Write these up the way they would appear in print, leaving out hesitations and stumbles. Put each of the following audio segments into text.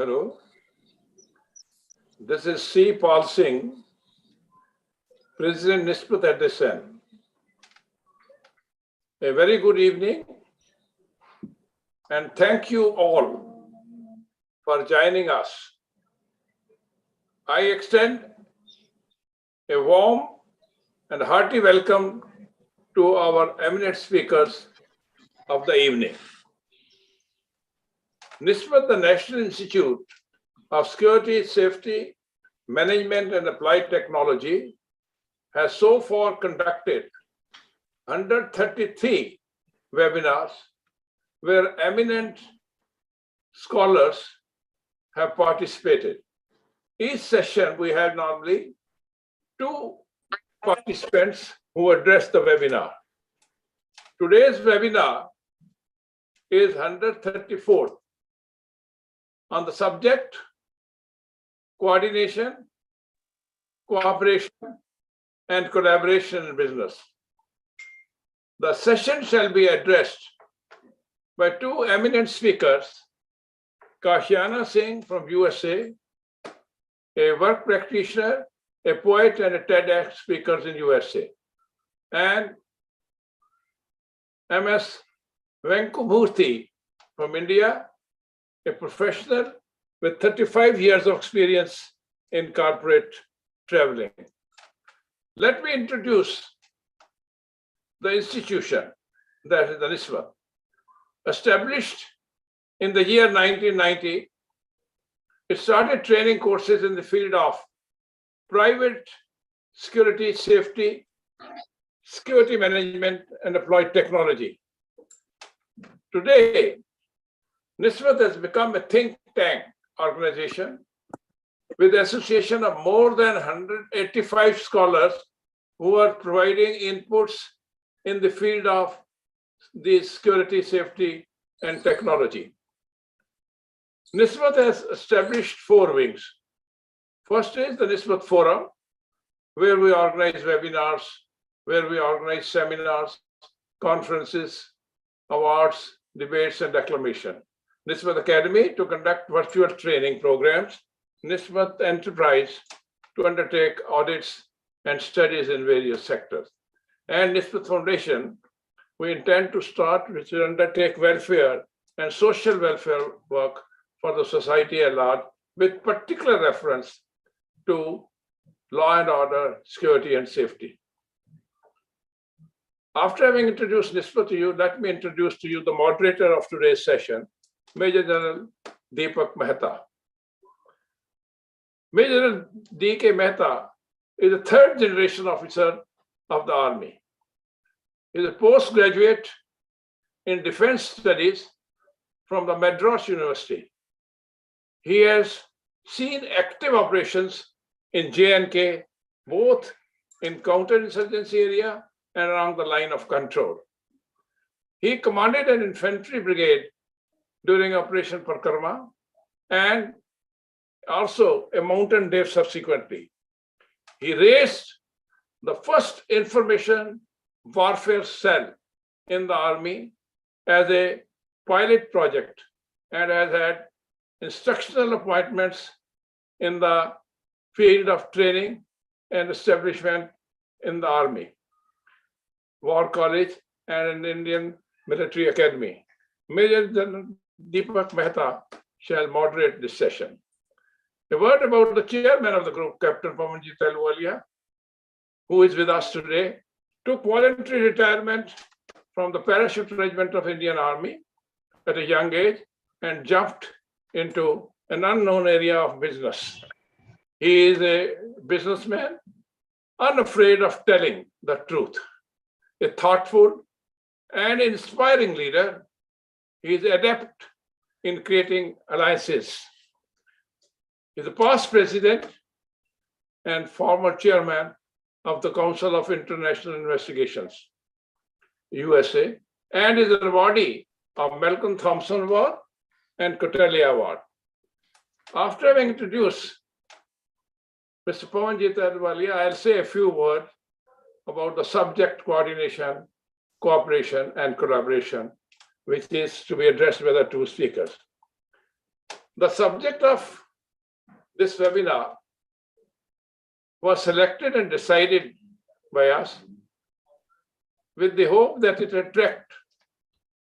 Hello, this is C. Paul Singh, President Nisbat Edison. A very good evening, and thank you all for joining us. I extend a warm and hearty welcome to our eminent speakers of the evening. Nisbat, the National Institute of Security, Safety, Management and Applied Technology, has so far conducted 133 webinars where eminent scholars have participated. Each session we have normally 2 participants who address the webinar. Today's webinar is 134th on the subject coordination, cooperation, and collaboration in business. The session shall be addressed by 2 eminent speakers, Kashyana Singh from USA, a work practitioner, a poet, and a TEDx speaker in USA, and MS Venkumurthy from India, a professional with 35 years of experience in corporate traveling. Let me introduce the institution, that is the Nisbat. Established in the year 1990, it started training courses in the field of private security, safety, security management, and applied technology. Today, Nisbat has become a think tank organization with an association of more than 185 scholars who are providing inputs in the field of the security, safety, and technology. Nisbat has established 4 wings. First is the Nisbat Forum, where we organize webinars, where we organize seminars, conferences, awards, debates, and acclamation. Nisbat Academy to conduct virtual training programs. Nisbat Enterprise to undertake audits and studies in various sectors. And Nisbat Foundation, we intend to start, which will undertake welfare and social welfare work for the society at large, with particular reference to law and order, security, and safety. After having introduced Nisbat to you, let me introduce to you the moderator of today's session, Major General Deepak Mehta. Major General D.K. Mehta is a 3rd generation officer of the Army. He is a postgraduate in defense studies from the Madras University. He has seen active operations in J&K, both in counterinsurgency area and along the line of control. He commanded an infantry brigade during Operation Parakrama and also a mountain day subsequently. He raised the first information warfare cell in the Army as a pilot project and has had instructional appointments in the field of training and establishment in the Army, War College, and an Indian Military Academy. Major General Deepak Mehta shall moderate this session. A word about the chairman of the group, Captain Pawanjit Ahluwalia, who is with us today, took voluntary retirement from the Parachute Regiment of Indian Army at a young age and jumped into an unknown area of business. He is a businessman, unafraid of telling the truth, a thoughtful and inspiring leader. He is adept in creating alliances. He is a past president and former chairman of the Council of International Investigations, USA, and is an awardee of Malcolm Thompson Award and Kotelia Award. After having introduced Mr. Pawanjit Ahluwalia, I'll say a few words about the subject coordination, cooperation, and collaboration, which is to be addressed by the 2 speakers. The subject of this webinar was selected and decided by us with the hope that it attract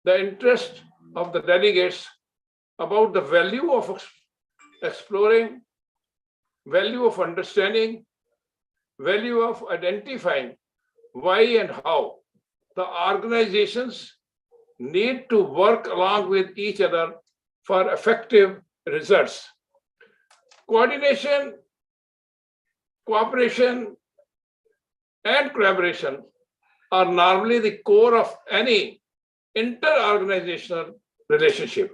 the interest of the delegates about the value of exploring, value of understanding, value of identifying why and how the organizations need to work along with each other for effective results. Coordination, cooperation, and collaboration are normally the core of any inter-organizational relationship.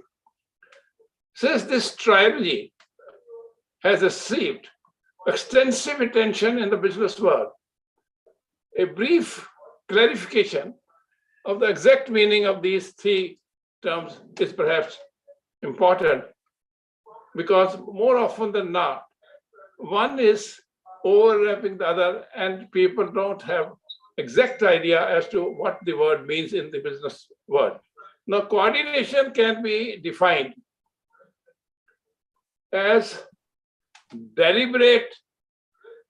Since this trilogy has received extensive attention in the business world, a brief clarification of the exact meaning of these three terms is perhaps important, because more often than not, one is overlapping the other and people don't have exact idea as to what the word means in the business world. Now, coordination can be defined as deliberate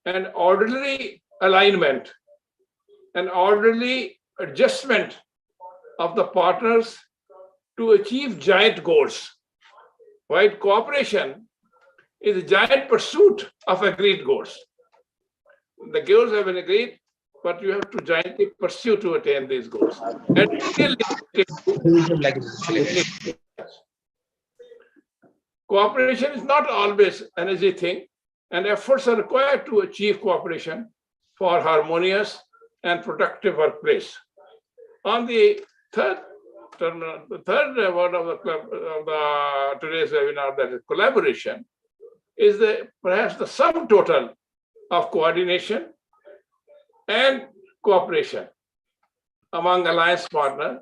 and orderly alignment, an orderly adjustment of the partners to achieve giant goals, while cooperation is a giant pursuit of agreed goals. The goals have been agreed, but you have to giantly pursue to attain these goals. And cooperation is not always an easy thing, and efforts are required to achieve cooperation for harmonious and productive workplace. On the third word of today's webinar, that is collaboration, is perhaps the sum total of coordination and cooperation among alliance partners,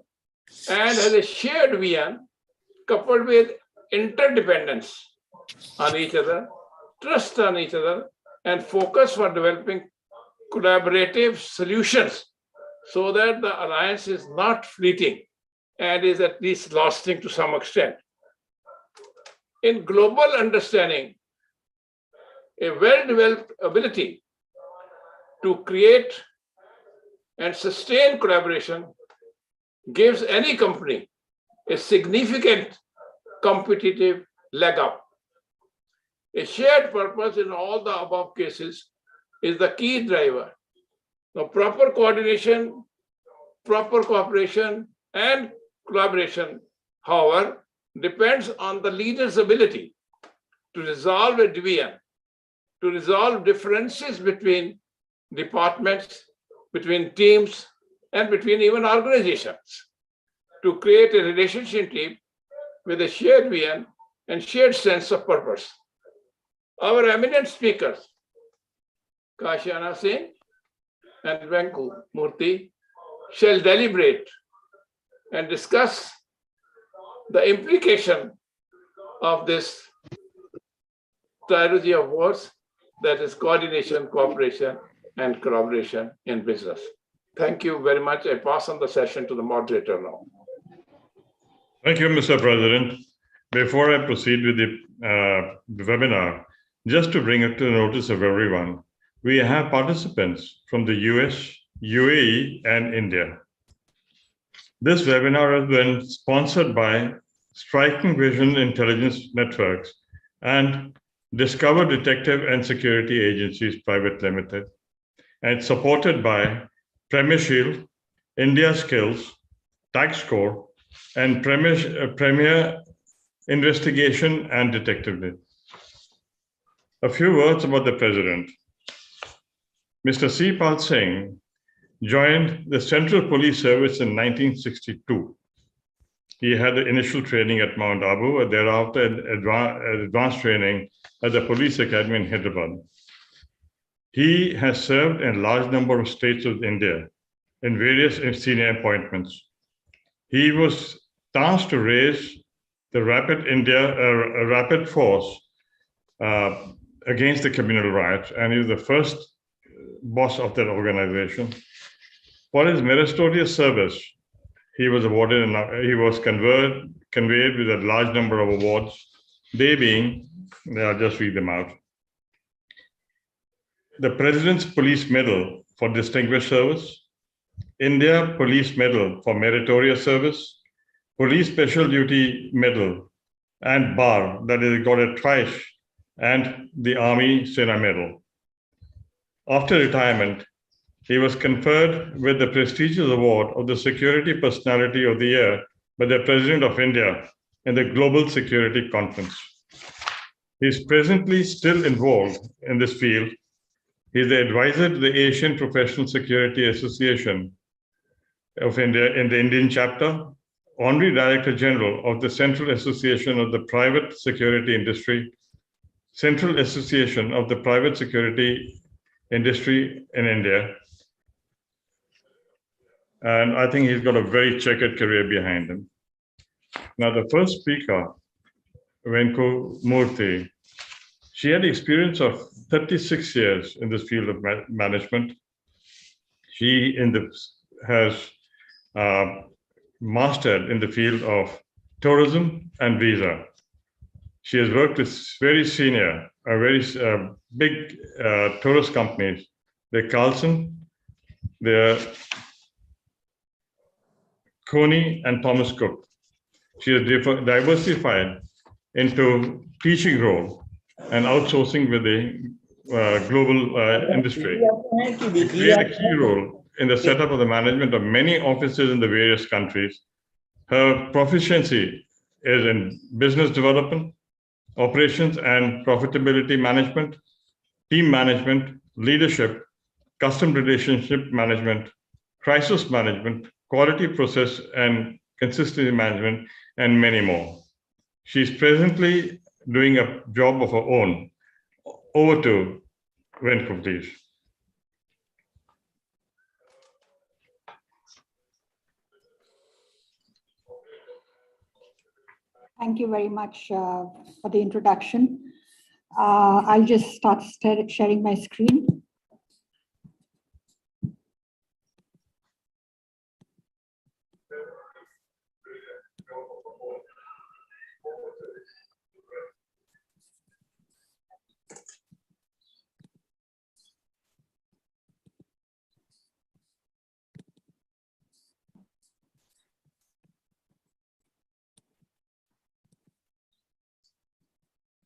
and has a shared vision coupled with interdependence on each other, trust on each other, and focus for developing collaborative solutions so that the alliance is not fleeting and is at least lasting to some extent. In global understanding, a well-developed ability to create and sustain collaboration gives any company a significant competitive leg up. A shared purpose in all the above cases is the key driver. Now, proper coordination, proper cooperation, and collaboration, however, depends on the leader's ability to resolve a division, to resolve differences between departments, between teams, and between even organizations, to create a relationship with a shared vision and shared sense of purpose. Our eminent speakers, Kashyana Singh and Venku Murthy, shall deliberate and discuss the implication of this trilogy of words, that is coordination, cooperation, and collaboration in business. Thank you very much. I pass on the session to the moderator now. Thank you, Mr. President. Before I proceed with the webinar, just to bring it to the notice of everyone, we have participants from the US, UAE, and India. This webinar has been sponsored by Striking Vision Intelligence Networks and Discover Detective and Security Agencies Private Limited, and supported by Premier Shield, India Skills, TaxScore, and Premier Investigation and Detective. A few words about the President. Mr. C. Pal Singh joined the Central Police Service in 1962. He had the initial training at Mount Abu and thereafter advanced training at the Police Academy in Hyderabad. He has served in a large number of states of India in various senior appointments. He was tasked to raise the rapid force against the communal riots, and he was the first boss of that organization. For his meritorious service, he was awarded and he was conveyed with a large number of awards, They being, I'll just read them out. The President's Police Medal for Distinguished Service, India Police Medal for Meritorious Service, Police Special Duty Medal, and BAR, that is got a Trish, and the Army Sena Medal. After retirement, he was conferred with the prestigious award of the Security Personality of the Year by the President of India in the Global Security Conference. He is presently still involved in this field. He is the advisor to the Asian Professional Security Association of India in the Indian chapter, Honorary Director General of the Central Association of the Private Security Industry, Central Association of the Private Security Industry in India. And I think he's got a very checkered career behind him. Now, the first speaker, Venku Murthy, she had experience of 36 years in this field of management. She has mastered in the field of tourism and visa. She has worked with very senior, very big tourist companies, the Carlson, the Coney, and Thomas Cook. She has diversified into teaching role and outsourcing with the global industry. She played a key role in the setup of the management of many offices in the various countries. Her proficiency is in business development, operations and profitability management, team management, leadership, custom relationship management, crisis management, quality process and consistency management, and many more. She's presently doing a job of her own. Over to Venku, please. Thank you very much for the introduction. I'll just start sharing my screen.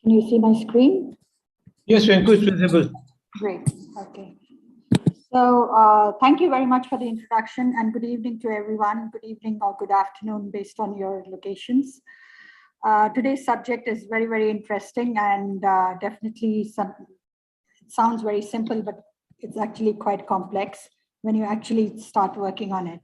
Can you see my screen? Yes, Venku, it's visible. Great. Okay. So thank you very much for the introduction, and good evening to everyone. Good evening or good afternoon based on your locations. Today's subject is very, very interesting, and definitely it sounds very simple, but it's actually quite complex when you actually start working on it.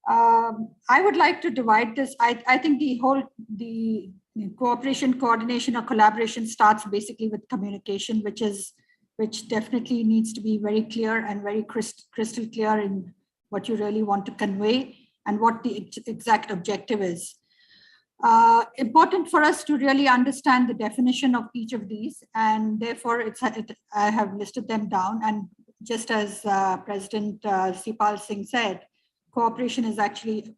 I would like to divide this. I think the cooperation, coordination, or collaboration starts basically with communication, which definitely needs to be very clear and very crystal clear in what you really want to convey and what the exact objective is. Important for us to really understand the definition of each of these, and therefore I have listed them down. And just as President Sipal Singh said, cooperation is actually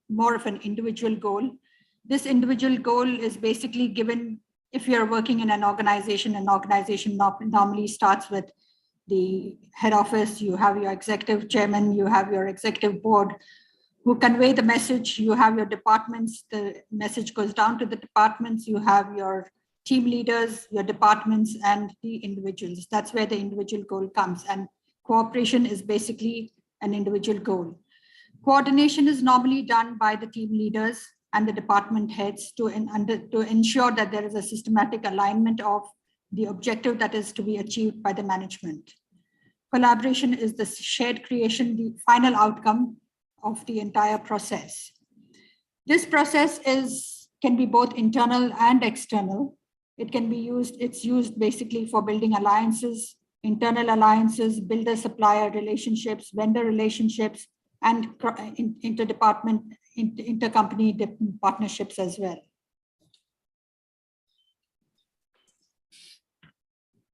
more of an individual goal. This individual goal is basically given if you're working in an organization normally starts with the head office. You have your executive chairman, you have your executive board who convey the message, you have your departments, the message goes down to the departments, you have your team leaders, your departments, and the individuals. That's where the individual goal comes. And cooperation is basically an individual goal. Coordination is normally done by the team leaders and the department heads to ensure that there is a systematic alignment of the objective that is to be achieved by the management. Collaboration is the shared creation, the final outcome of the entire process. This process can be both internal and external. It's used basically for building alliances, internal alliances, builder-supplier relationships, vendor relationships, and intercompany partnerships as well.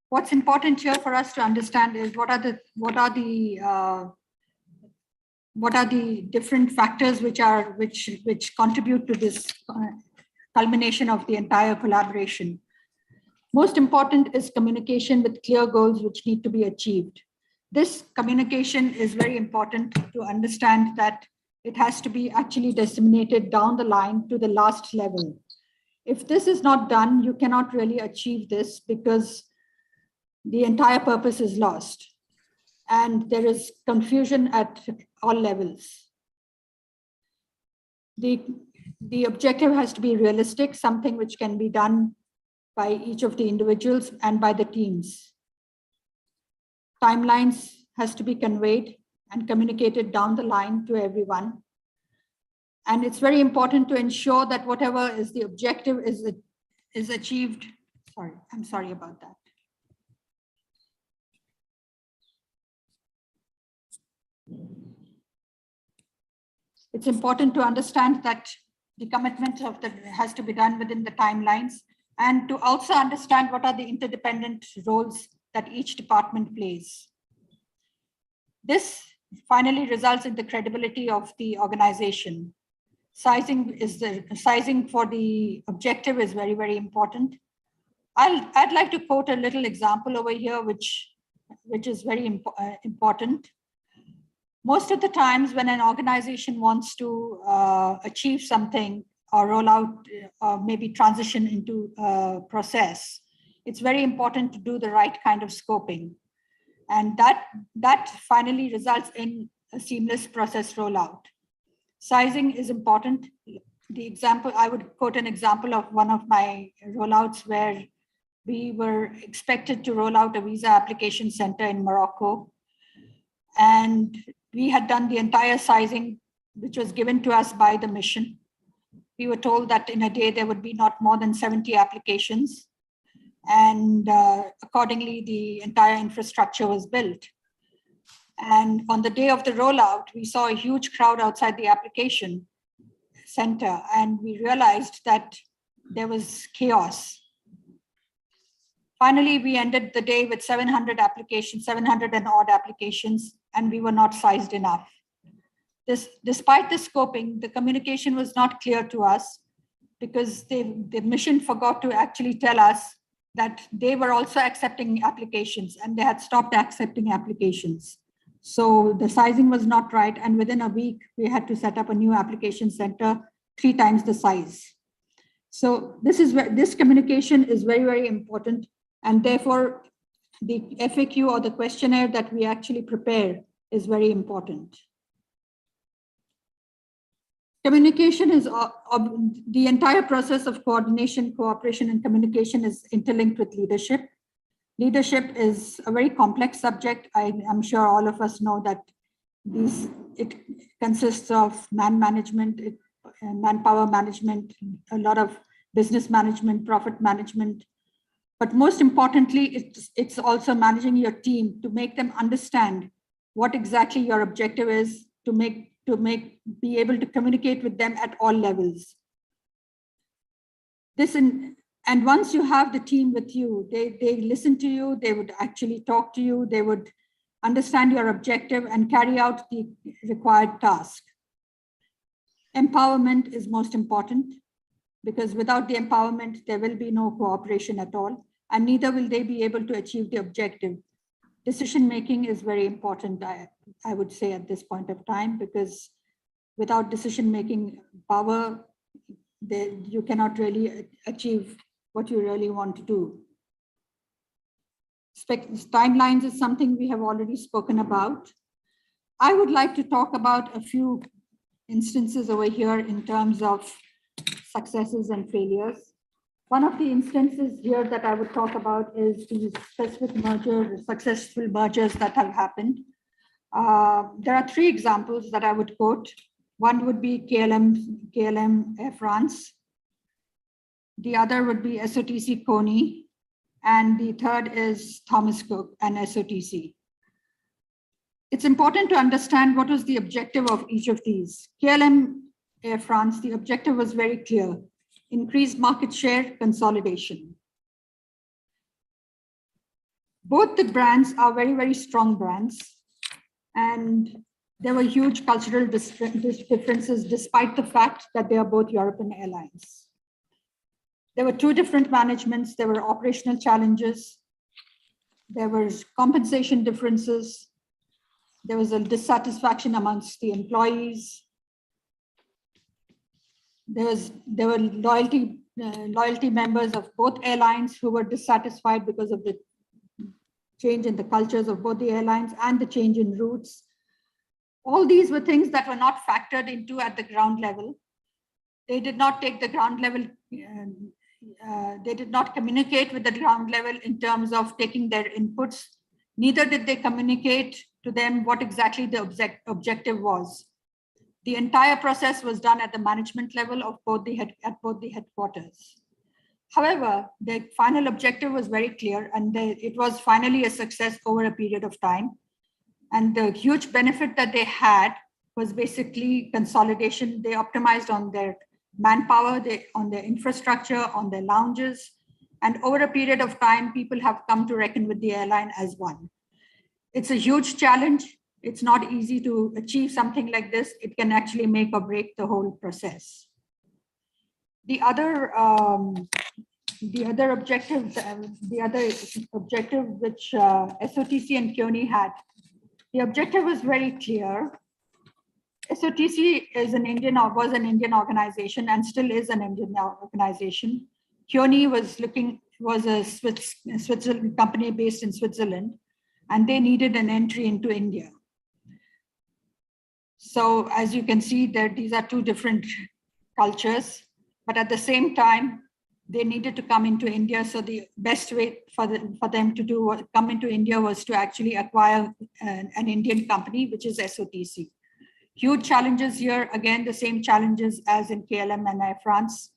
What's important here for us to understand is what are the different factors which contribute to this culmination of the entire collaboration. Most important is communication with clear goals which need to be achieved. This communication is very important to understand that it has to be actually disseminated down the line to the last level. If this is not done, you cannot really achieve this because the entire purpose is lost and there is confusion at all levels. The objective has to be realistic, something which can be done by each of the individuals and by the teams. Timelines has to be conveyed and communicated down the line to everyone. And it's very important to ensure that whatever is the objective is achieved. Sorry, I'm sorry about that. It's important to understand that the commitment has to be done within the timelines, and to also understand what are the interdependent roles that each department plays. This finally results in the credibility of the organization. Sizing for the objective is very, very important. I'd like to quote a little example over here, which is very important. Most of the times when an organization wants to achieve something or roll out or maybe transition into a process, it's very important to do the right kind of scoping. And that finally results in a seamless process rollout. Sizing is important. I would quote an example of one of my rollouts where we were expected to roll out a visa application center in Morocco. And we had done the entire sizing, which was given to us by the mission. We were told that in a day there would be not more than 70 applications. And accordingly, the entire infrastructure was built. And on the day of the rollout, we saw a huge crowd outside the application center, and we realized that there was chaos. Finally, we ended the day with 700 and odd applications, and we were not sized enough. Despite the scoping, the communication was not clear to us because the mission forgot to actually tell us that they were also accepting applications and they had stopped accepting applications. So the sizing was not right. And within a week, we had to set up a new application center 3 times the size. So this communication is very, very important. And therefore, the FAQ or the questionnaire that we actually prepare is very important. Communication is the entire process of coordination, cooperation, and communication is interlinked with leadership. Leadership is a very complex subject. I'm sure all of us know that it consists of manpower management, a lot of business management, profit management. But most importantly, it's also managing your team to make them understand what exactly your objective is, to be able to communicate with them at all levels. And once you have the team with you, they listen to you, they would actually talk to you, they would understand your objective and carry out the required task. Empowerment is most important because without the empowerment, there will be no cooperation at all, and neither will they be able to achieve the objective. Decision-making is very important, I would say at this point of time, because without decision-making power, you cannot really achieve what you really want to do. Timelines is something we have already spoken about. I would like to talk about a few instances over here in terms of successes and failures. One of the instances here that I would talk about is the specific successful mergers that have happened. There are 3 examples that I would quote. One would be KLM Air France. The other would be SOTC Coney. And the third is Thomas Cook and SOTC. It's important to understand what was the objective of each of these. KLM Air France, the objective was very clear: increased market share, consolidation. Both the brands are very, very strong brands. And there were huge cultural differences despite the fact that they are both European airlines. There were two different managements. There were operational challenges. There was compensation differences. There was a dissatisfaction amongst the employees. There were loyalty members of both airlines who were dissatisfied because of the change in the cultures of both the airlines and the change in routes. All these were things that were not factored into at the ground level. They did not take the ground level, they did not communicate with the ground level in terms of taking their inputs. Neither did they communicate to them what exactly the objective was. The entire process was done at the management level of both the headquarters. However, the final objective was very clear, and it was finally a success over a period of time. And the huge benefit that they had was basically consolidation. They optimized on their manpower, on their infrastructure, on their lounges. And over a period of time, people have come to reckon with the airline as one. It's a huge challenge. It's not easy to achieve something like this. It can actually make or break the whole process. The other objective which SOTC and CUNY had, the objective was very clear. SOTC was an Indian organization and still is an Indian organization. CUNY was a Switzerland company based in Switzerland, and they needed an entry into India. So as you can see, these are two different cultures, but at the same time, they needed to come into India. So the best way for them to come into India was to actually acquire an Indian company, which is SOTC. Huge challenges here, again, the same challenges as in KLM and Air France.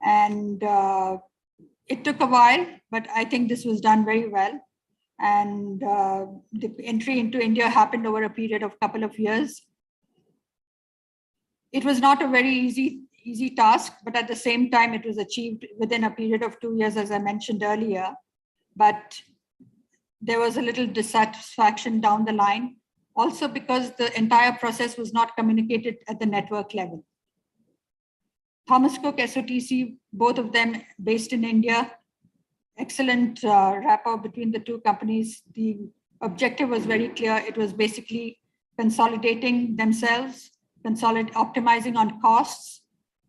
And it took a while, but I think this was done very well. And the entry into India happened over a period of a couple of years. It was not a very easy task, but at the same time, it was achieved within a period of 2 years, as I mentioned earlier. But there was a little dissatisfaction down the line, also because the entire process was not communicated at the network level. Thomas Cook, SOTC, both of them based in India, excellent rapport between the two companies. The objective was very clear. It was basically consolidating themselves, optimizing on costs,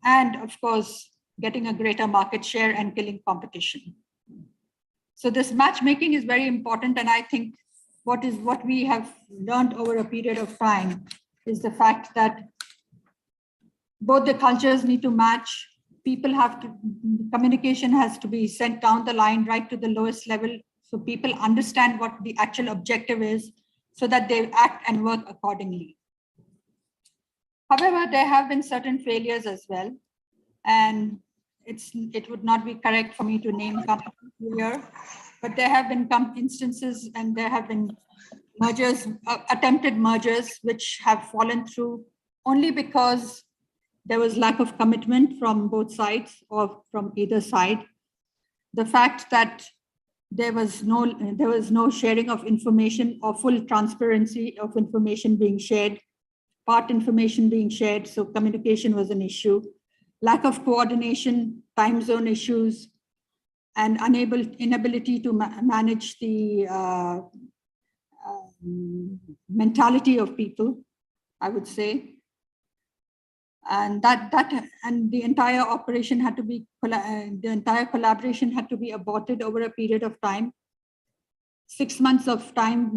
and of course, getting a greater market share and killing competition. So this matchmaking is very important. And I think what we have learned over a period of time is the fact that both the cultures need to match. Communication has to be sent down the line right to the lowest level, so people understand what the actual objective is, so that they act and work accordingly. However, there have been certain failures as well, and it would not be correct for me to name companies here, but there have been instances and there have been mergers, attempted mergers, which have fallen through only because there was lack of commitment from both sides or from either side. The fact that there was no sharing of information or full transparency of information being shared, part information being shared, so communication was an issue. Lack of coordination, time zone issues, and inability to manage the mentality of people, I would say. And the entire operation had to be, the entire collaboration had to be aborted over a period of time. 6 months of time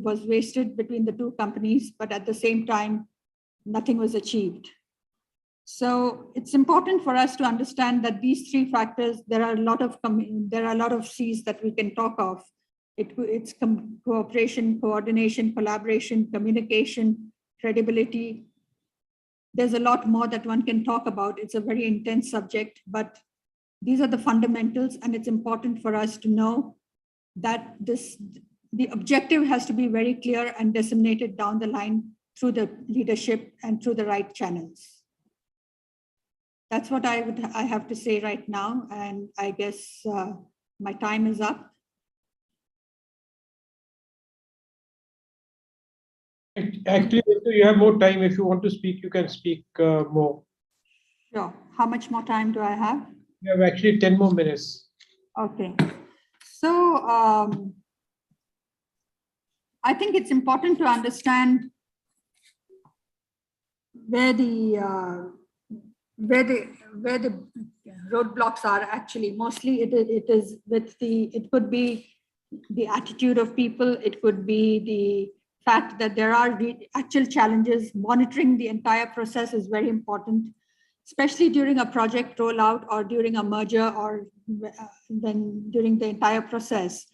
was wasted between the two companies, but at the same time, nothing was achieved. So it's important for us to understand that these three factors, there are a lot of C's that we can talk of. It's cooperation, coordination, collaboration, communication, credibility. There's a lot more that one can talk about. It's a very intense subject, but these are the fundamentals, and it's important for us to know that the objective has to be very clear and disseminated down the line through the leadership and through the right channels. That's what I have to say right now, and I guess my time is up. Actually, you have more time. If you want to speak, you can speak more. Sure. How much more time do I have? You have actually 10 more minutes. Okay. So I think it's important to understand where the roadblocks are actually. Mostly it is with it could be the attitude of people, it could be the fact that there are actual challenges. Monitoring the entire process is very important, especially during a project rollout or during a merger, or then during the entire process.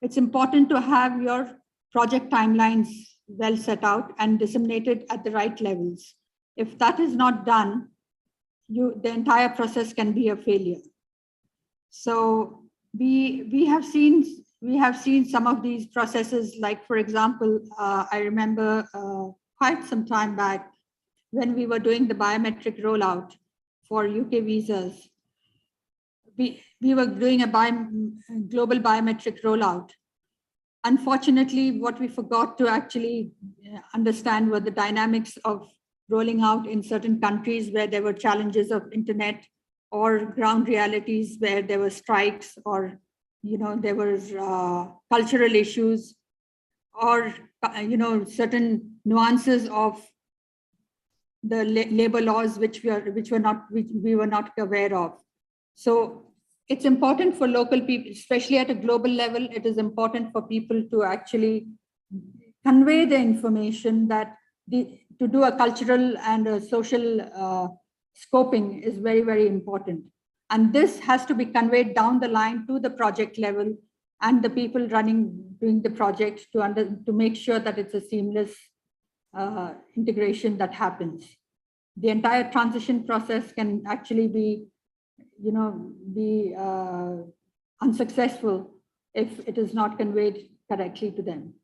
It's important to have your project timelines well set out and disseminated at the right levels. If that is not done, the entire process can be a failure. So we have seen some of these processes, like, for example, I remember quite some time back when we were doing the biometric rollout for UK visas. We were doing a global biometric rollout. Unfortunately, what we forgot to actually understand were the dynamics of rolling out in certain countries where there were challenges of internet, or ground realities where there were strikes, or there was cultural issues, or certain nuances of the labor laws which we were not aware of. So it's important for local people, especially at a global level. It is important for people to actually convey the information that to do a cultural and a social scoping is very, very important. And this has to be conveyed down the line to the project level and the people doing the project to make sure that it's a seamless integration that happens. The entire transition process can actually be unsuccessful if it is not conveyed correctly to them.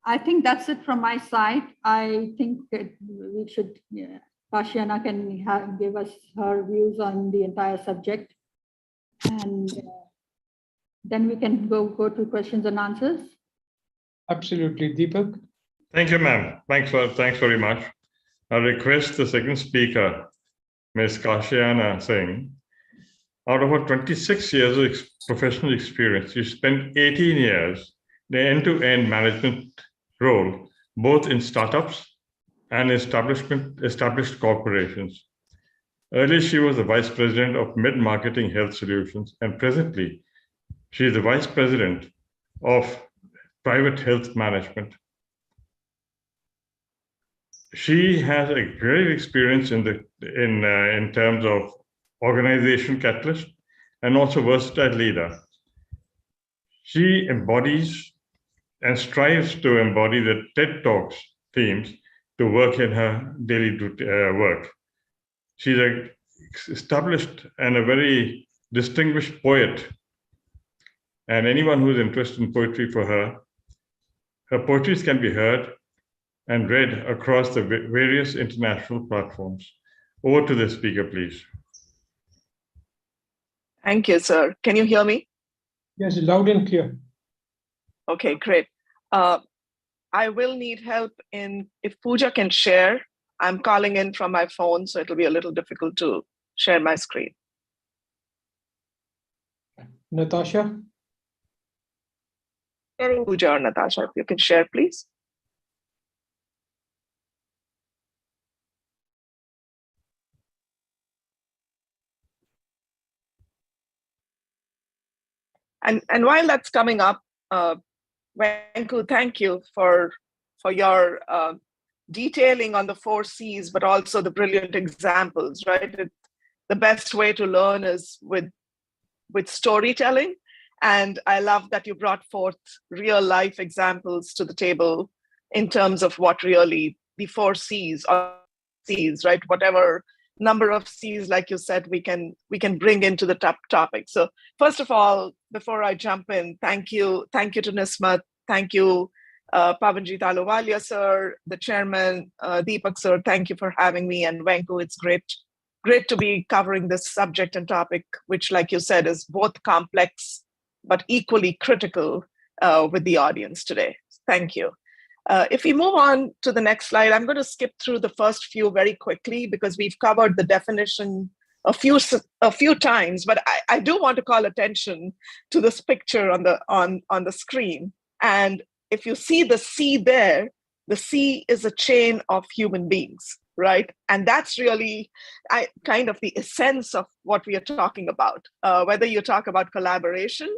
I think that's it from my side. I think we should, Kashiana can give us her views on the entire subject, and then we can go to questions and answers. Absolutely. Deepak? Thank you, ma'am. Thanks very much. I request the second speaker, Ms. Kashiana Singh. Out of her 26 years of professional experience, she spent 18 years in the end-to-end management role, both in startups and established corporations. Earlier, she was the Vice President of Mid-Marketing Health Solutions, and presently, she is the Vice President of Private Health Management. She has a great experience in terms of organization catalyst and also versatile leader. She embodies and strives to embody the TED Talks themes to work in her daily work. She's an established and a very distinguished poet. And anyone who's interested in poetry for her poetries can be heard and read across the various international platforms. Over to the speaker, please. Thank you, sir. Can you hear me? Yes, loud and clear. Okay, great. I will need help if Pooja can share. I'm calling in from my phone, so it'll be a little difficult to share my screen. Natasha? Pooja or Natasha, if you can share, please. And while that's coming up, Venku, thank you for your detailing on the 4 C's, but also the brilliant examples, right? The best way to learn is with storytelling. And I love that you brought forth real life examples to the table in terms of what really the 4 C's or C's, right? Whatever number of C's, like you said, we can bring into the topic. So first of all, before I jump in, thank you to Nismat, thank you, Pavanjit Ahluwalia sir, the chairman, Deepak sir, thank you for having me, and Venku, it's great to be covering this subject and topic, which, like you said, is both complex but equally critical with the audience today. Thank you. If we move on to the next slide, I'm going to skip through the first few very quickly because we've covered the definition a few times, but I do want to call attention to this picture on the screen. And if you see the C there, the C is a chain of human beings, right? And that's really kind of the essence of what we are talking about. Whether you talk about collaboration,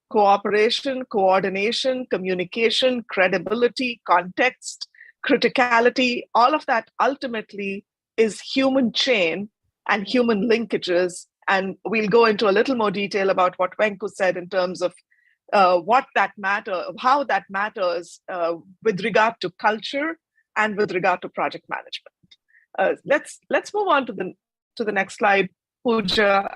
cooperation, coordination, communication, credibility, context, criticality, all of that ultimately is human chain and human linkages. And we'll go into a little more detail about what Venku said in terms of how that matters with regard to culture and with regard to project management. Let's move on to the next slide, Pooja.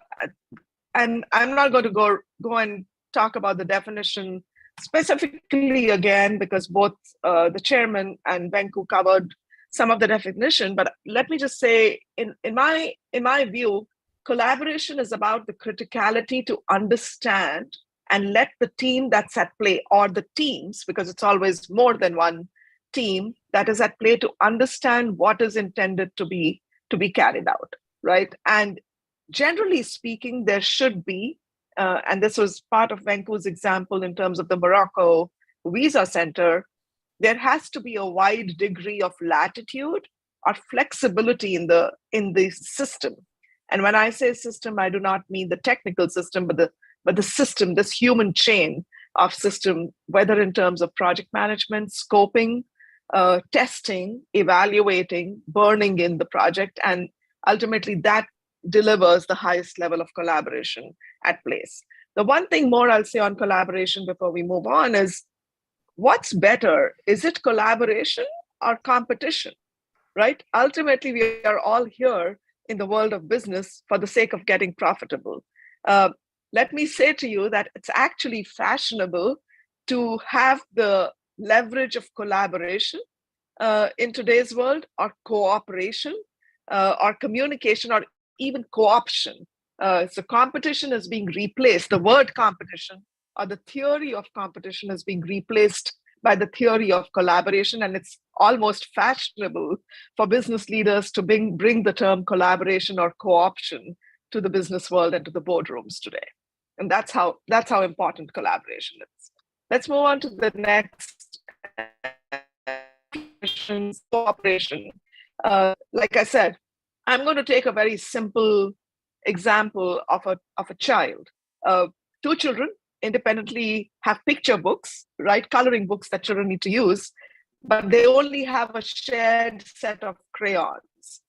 And I'm not going to go and talk about the definition specifically again, because both the chairman and Venku covered some of the definition. But let me just say, in my view, collaboration is about the criticality to understand and let the team that's at play, or the teams, because it's always more than one team that is at play, to understand what is intended to be carried out, right? And generally speaking, there should be, and this was part of Venku's example in terms of the Morocco Visa Center, there has to be a wide degree of latitude or flexibility in the system. And when I say system, I do not mean the technical system, but the system, this human chain of system, whether in terms of project management, scoping, testing, evaluating, burning in the project, and ultimately that delivers the highest level of collaboration at place. The one thing more I'll say on collaboration before we move on is, what's better? Is it collaboration or competition, right? Ultimately, we are all here in the world of business for the sake of getting profitable. Let me say to you that it's actually fashionable to have the leverage of collaboration in today's world, or cooperation, or communication, or even co-option. So competition is being replaced. The word competition, or the theory of competition, is being replaced by the theory of collaboration. And it's almost fashionable for business leaders to bring the term collaboration or co-option to the business world and to the boardrooms today. And that's how important collaboration is. Let's move on to the next. Cooperation. Like I said, I'm going to take a very simple example of a child. Two children independently have picture books, right? Coloring books that children need to use, but they only have a shared set of crayons.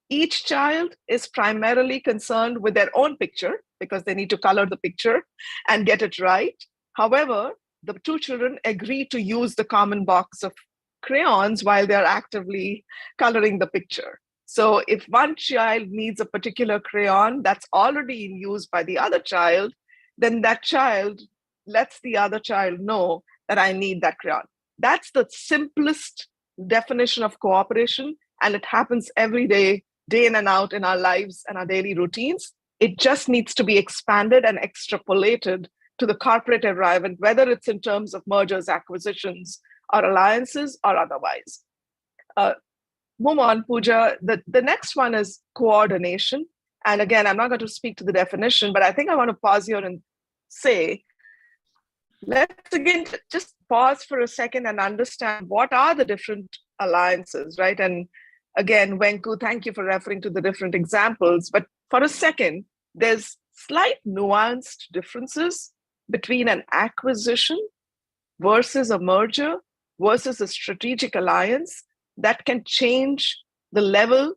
Each child is primarily concerned with their own picture because they need to color the picture and get it right. However, the two children agree to use the common box of crayons while they're actively coloring the picture. So if one child needs a particular crayon that's already in use by the other child, then that child lets the other child know that I need that crayon. That's the simplest definition of cooperation, and it happens every day, day in and out in our lives and our daily routines. It just needs to be expanded and extrapolated to the corporate environment, whether it's in terms of mergers, acquisitions, or alliances, or otherwise. Move on, Pooja. The next one is coordination. And again, I'm not going to speak to the definition, but I think I want to pause here and say, let's again just pause for a second and understand what are the different alliances, right? And again, Venku, thank you for referring to the different examples. But for a second, there's slight nuanced differences between an acquisition versus a merger versus a strategic alliance that can change the level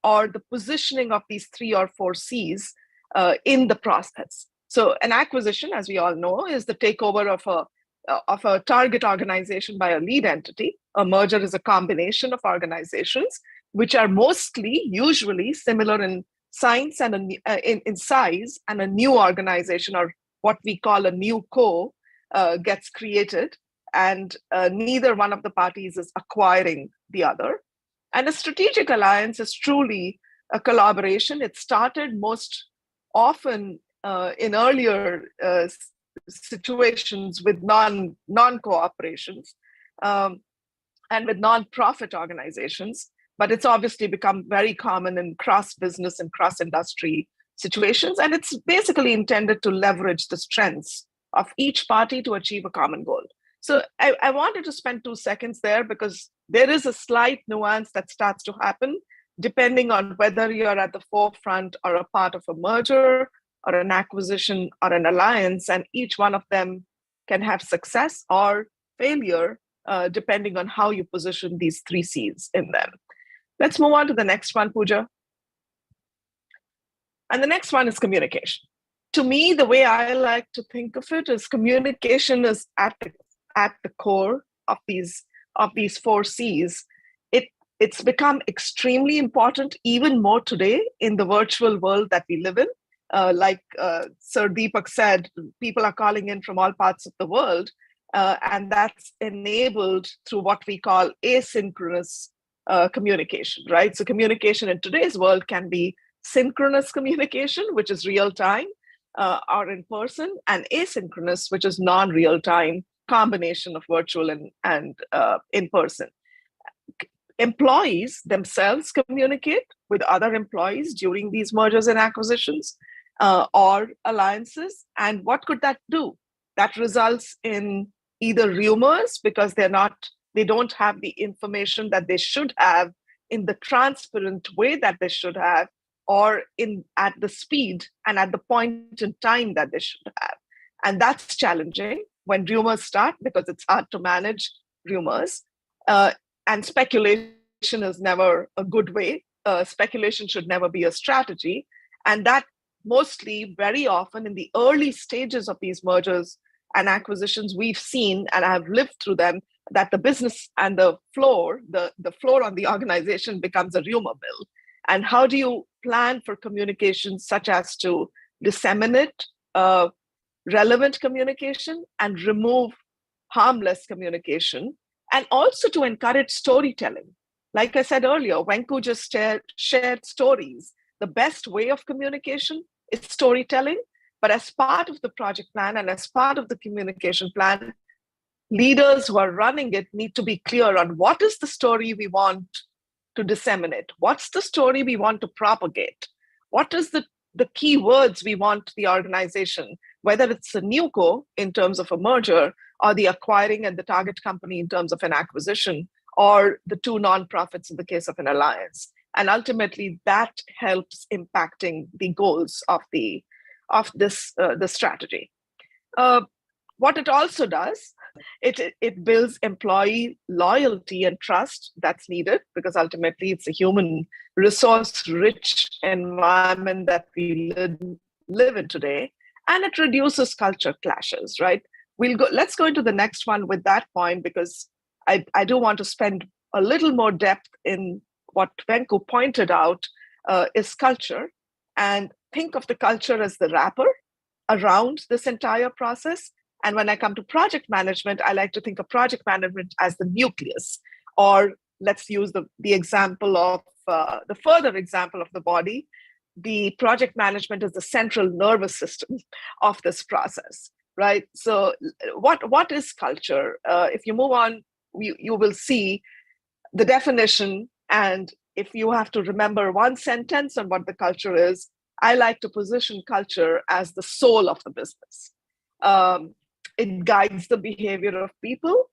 or the positioning of these 3 or 4 C's in the process. So an acquisition, as we all know, is the takeover of a target organization by a lead entity. A merger is a combination of organizations which are usually similar in size and in size, and a new organization, or what we call a new co, gets created, and neither one of the parties is acquiring the other. And a strategic alliance is truly a collaboration. It started most often in earlier situations with non-cooperations and with non-profit organizations. but it's obviously become very common in cross-business and cross-industry situations. And it's basically intended to leverage the strengths of each party to achieve a common goal. So I wanted to spend 2 seconds there because there is a slight nuance that starts to happen depending on whether you're at the forefront or a part of a merger or an acquisition or an alliance, and each one of them can have success or failure depending on how you position these 3 C's in them. Let's move on to the next one, Pooja. And the next one is communication. To me, the way I like to think of it is communication is at the core of these 4 C's. It's become extremely important, even more today in the virtual world that we live in. Like Sir Deepak said, people are calling in from all parts of the world, and that's enabled through what we call asynchronous communication, right? So communication in today's world can be synchronous communication, which is real time, or in person, and asynchronous, which is non-real time, combination of virtual and in person. Employees themselves communicate with other employees during these mergers and acquisitions or alliances. And what could that do? That results in either rumors because they don't have the information that they should have in the transparent way that they should have, or at the speed and at the point in time that they should have. And that's challenging when rumors start because it's hard to manage rumors. And speculation is never a good way. Speculation should never be a strategy. And that mostly, very often in the early stages of these mergers and acquisitions, we've seen, and I have lived through them, that the business and the floor on the organization becomes a rumor mill. And how do you plan for communication such as to disseminate relevant communication and remove harmless communication, and also to encourage storytelling? Like I said earlier, Venku just shared stories. The best way of communication is storytelling, but as part of the project plan and as part of the communication plan, leaders who are running it need to be clear on what is the story we want to disseminate, what's the story we want to propagate, what is the key words we want the organization, whether it's a newco in terms of a merger, or the acquiring and the target company in terms of an acquisition, or the 2 nonprofits in the case of an alliance. And ultimately, that helps impacting the goals of the strategy. What it also does, it builds employee loyalty and trust that's needed, because ultimately it's a human resource-rich environment that we live in today, and it reduces culture clashes, right? Let's go into the next one with that point, because I do want to spend a little more depth in what Venku pointed out is culture, and think of the culture as the wrapper around this entire process. And when I come to project management, I like to think of project management as the nucleus, or let's use the example of the further example of the body. The project management is the central nervous system of this process, right? So what is culture? If you move on, you will see the definition. And if you have to remember one sentence on what the culture is, I like to position culture as the soul of the business. It guides the behavior of people.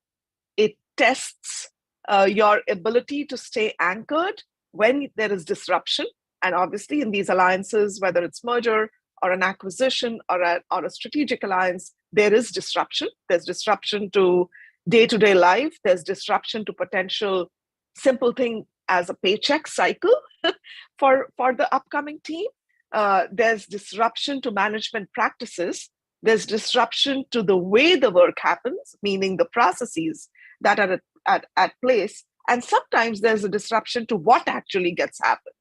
It tests your ability to stay anchored when there is disruption. And obviously in these alliances, whether it's merger or an acquisition or a strategic alliance, there is disruption. There's disruption to day-to-day life. There's disruption to potential simple thing as a paycheck cycle for the upcoming team. There's disruption to management practices. There's disruption to the way the work happens, meaning the processes that are at place. And sometimes there's a disruption to what actually gets happened.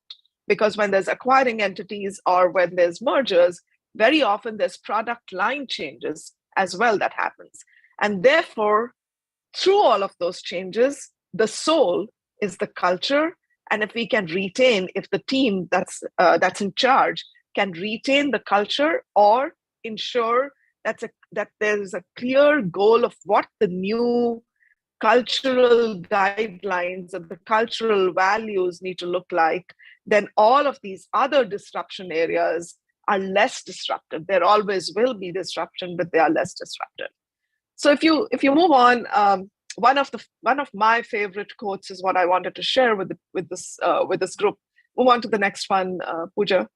Because when there's acquiring entities or when there's mergers, very often there's product line changes as well that happens. And therefore, through all of those changes, the soul is the culture. And if we can retain, if the team that's in charge can retain the culture or ensure that there is a clear goal of what the new cultural guidelines and the cultural values need to look like, then all of these other disruption areas are less disruptive. There always will be disruption, but they are less disruptive. So if you move on, one of my favorite quotes is what I wanted to share with this group. Move on to the next one, Pooja.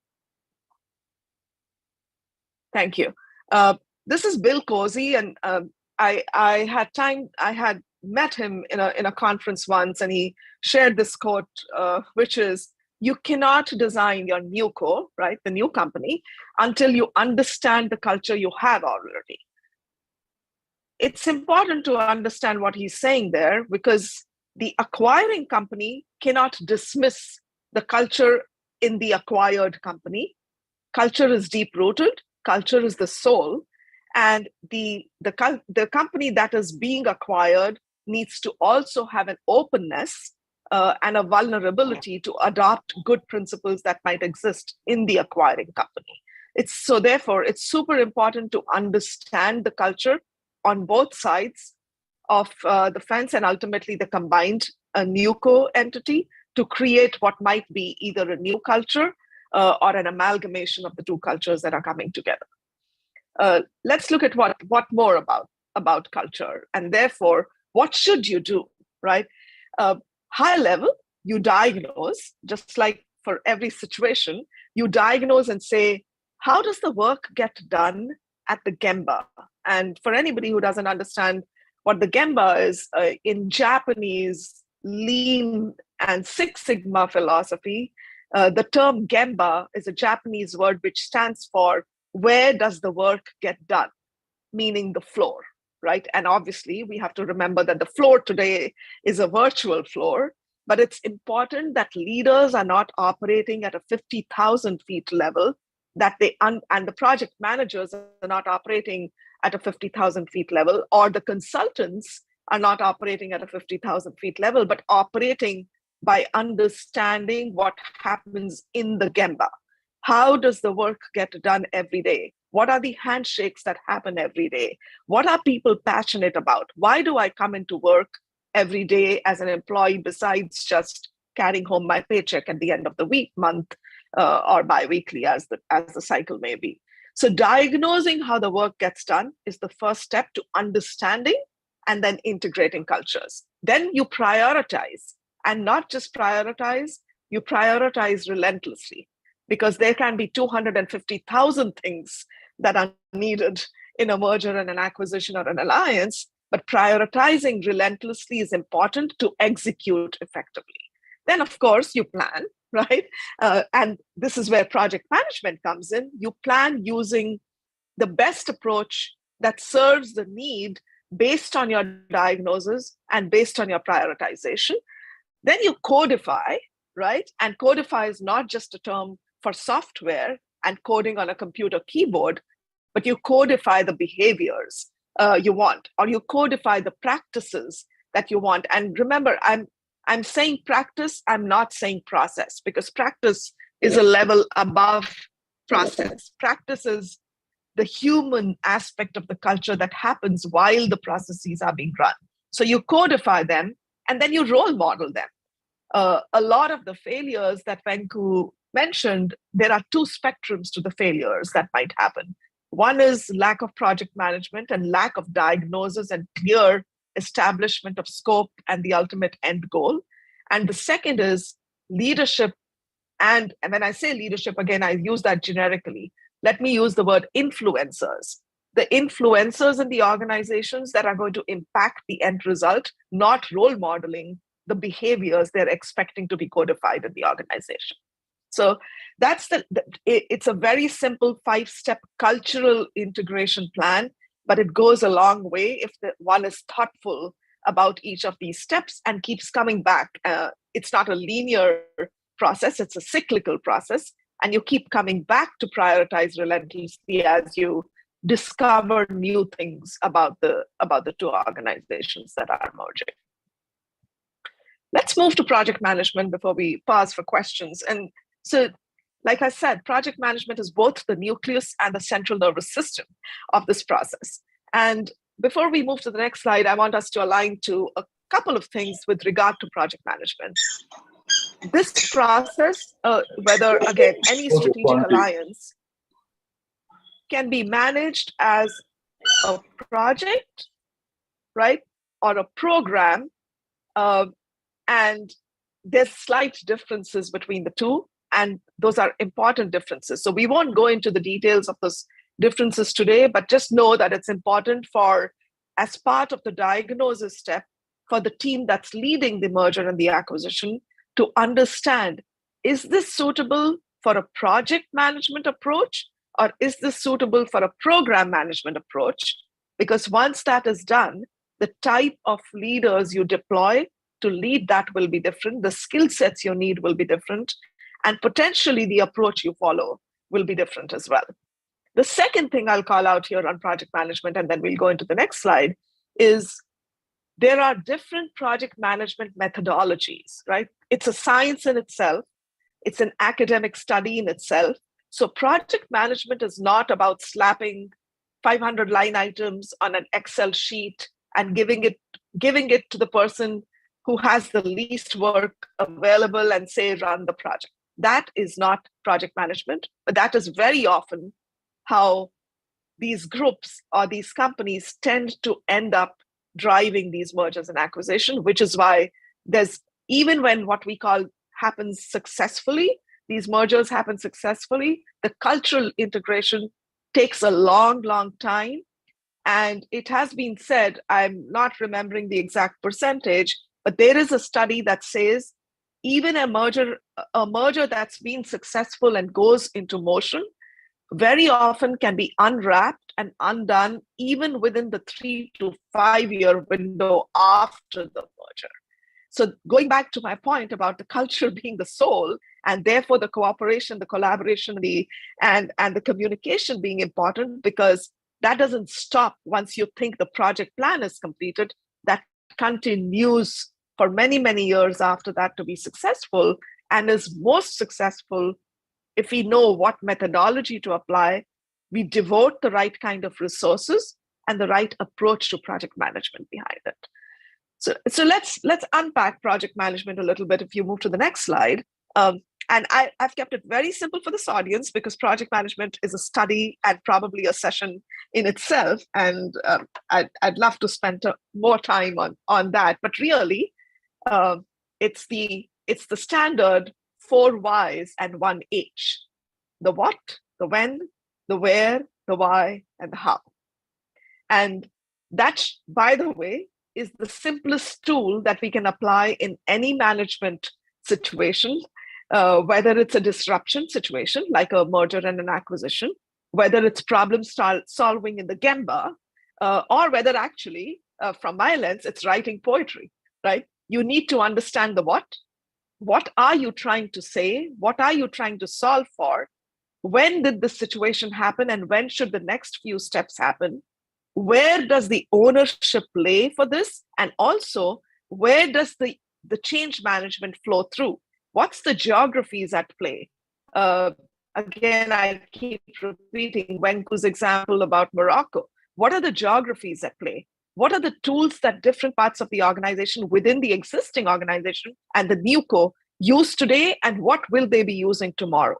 Thank you. This is Bill Cozy, and I had met him in a conference once, and he shared this quote, which is, "You cannot design your new co, right, the new company, until you understand the culture you have already." It's important to understand what he's saying there, because the acquiring company cannot dismiss the culture in the acquired company. Culture is deep-rooted. Culture is the soul. And the company that is being acquired needs to also have an openness and a vulnerability to adopt good principles that might exist in the acquiring company. Therefore, it's super important to understand the culture on both sides of the fence, and ultimately the combined NewCo entity, to create what might be either a new culture or an amalgamation of the two cultures that are coming together. Let's look at what more about culture, and therefore, what should you do, right? High level, you diagnose, just like for every situation, you diagnose and say, how does the work get done at the Gemba? And for anybody who doesn't understand what the Gemba is, in Japanese Lean and Six Sigma philosophy, the term Gemba is a Japanese word which stands for where does the work get done, meaning the floor, right? And obviously we have to remember that the floor today is a virtual floor, but it's important that leaders are not operating at a 50,000 feet level, and the project managers are not operating at a 50,000 feet level, or the consultants are not operating at a 50,000 feet level, but operating by understanding what happens in the Gemba. How does the work get done every day? What are the handshakes that happen every day? What are people passionate about? Why do I come into work every day as an employee besides just carrying home my paycheck at the end of the week, month, or bi-weekly, as the cycle may be? So diagnosing how the work gets done is the first step to understanding and then integrating cultures. Then you prioritize, and not just prioritize, you prioritize relentlessly, because there can be 250,000 things that are needed in a merger and an acquisition or an alliance, but prioritizing relentlessly is important to execute effectively. Then, of course, you plan, right? And this is where project management comes in. You plan using the best approach that serves the need based on your diagnosis and based on your prioritization. Then you codify, right? And codify is not just a term for software and coding on a computer keyboard, but you codify the behaviors you want, or you codify the practices that you want. And remember, I'm saying practice, I'm not saying process, because practice is a level above process. Practice is the human aspect of the culture that happens while the processes are being run. So you codify them, and then you role model them. A lot of the failures that Venku mentioned, there are two spectrums to the failures that might happen. One is lack of project management and lack of diagnosis and clear establishment of scope and the ultimate end goal. And the second is leadership. And when I say leadership, again, I use that generically. Let me use the word influencers. The influencers in the organizations that are going to impact the end result, not role modeling the behaviors they're expecting to be codified in the organization. So that's it's a very simple 5-step cultural integration plan, but it goes a long way if one is thoughtful about each of these steps and keeps coming back. It's not a linear process, it's a cyclical process, and you keep coming back to prioritize relentlessly as you discover new things about the two organizations that are merging. Let's move to project management before we pause for questions. And so, like I said, project management is both the nucleus and the central nervous system of this process. And before we move to the next slide, I want us to align to couple of things with regard to project management. This process, whether again, any strategic alliance, can be managed as a project, right? Or a program. And there's slight differences between the two, and those are important differences. So we won't go into the details of those differences today, but just know that it's important for, as part of the diagnosis step, for the team that's leading the merger and the acquisition to understand, is this suitable for a project management approach, or is this suitable for a program management approach? Because once that is done, the type of leaders you deploy to lead that will be different, the skill sets you need will be different, and potentially the approach you follow will be different as well. The second thing I'll call out here on project management, and then we'll go into the next slide, is there are different project management methodologies, right? It's a science in itself. It's an academic study in itself. So project management is not about slapping 500 line items on an Excel sheet and giving it to the person who has the least work available and say, run the project. That is not project management, but that is very often how these groups or these companies tend to end up driving these mergers and acquisition, which is why there's, even when what we call happens successfully, these mergers happen successfully, the cultural integration takes a long, long time. And it has been said, I'm not remembering the exact percentage, but there is a study that says even a merger that's been successful and goes into motion very often can be unwrapped and undone even within the 3 to 5 year window after the merger. So going back to my point about the culture being the soul, and therefore the cooperation, the collaboration, and the communication being important, because that doesn't stop once you think the project plan is completed. That continues for many, many years after that to be successful, and is most successful if we know what methodology to apply, we devote the right kind of resources and the right approach to project management behind it. So let's unpack project management a little bit if you move to the next slide. And I've kept it very simple for this audience because project management is a study and probably a session in itself. And I'd love to spend more time on that. But really, it's the standard 4 whys and 1 H. The what, the when, the where, the why, and the how. And that, by the way, is the simplest tool that we can apply in any management situation, whether it's a disruption situation, like a merger and an acquisition, whether it's problem solving in the Gemba, or whether actually, from my lens, it's writing poetry, right? You need to understand the what. What are you trying to say? What are you trying to solve for? When did this situation happen? And when should the next few steps happen? Where does the ownership lay for this? And also, where does the change management flow through? What's the geographies at play? Again, I keep repeating Wenku's example about Morocco. What are the geographies at play? What are the tools that different parts of the organization within the existing organization and the new co use today, and what will they be using tomorrow?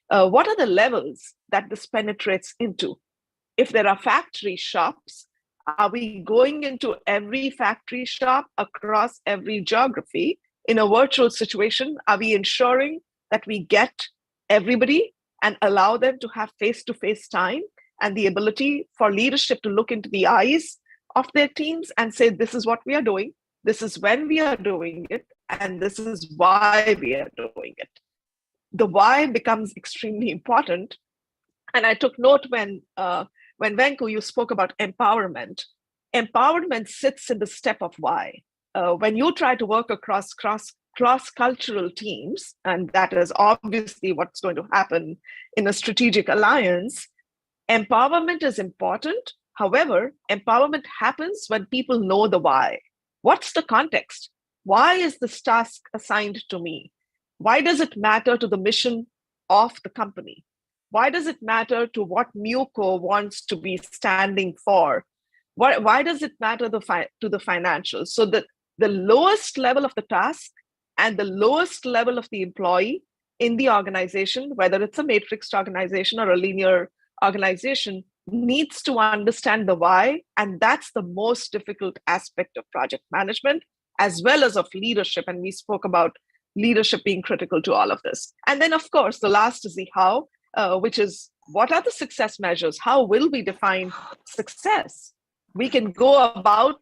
What are the levels that this penetrates into? If there are factory shops, are we going into every factory shop across every geography? In a virtual situation, are we ensuring that we get everybody and allow them to have face-to-face time and the ability for leadership to look into the eyes of their teams and say, this is what we are doing, this is when we are doing it, and this is why we are doing it. The why becomes extremely important. And I took note when Wenku, you spoke about empowerment. Empowerment sits in the step of why. When you try to work across cross-cultural teams, and that is obviously what's going to happen in a strategic alliance, empowerment is important. However, empowerment happens when people know the why. What's the context? Why is this task assigned to me? Why does it matter to the mission of the company? Why does it matter to what MUCO wants to be standing for? Why does it matter to the financials? So that the lowest level of the task and the lowest level of the employee in the organization, whether it's a matrixed organization or a linear organization, needs to understand the why. And that's the most difficult aspect of project management, as well as of leadership. And we spoke about leadership being critical to all of this. And then, of course, the last is the how, which is what are the success measures? How will we define success? We can go about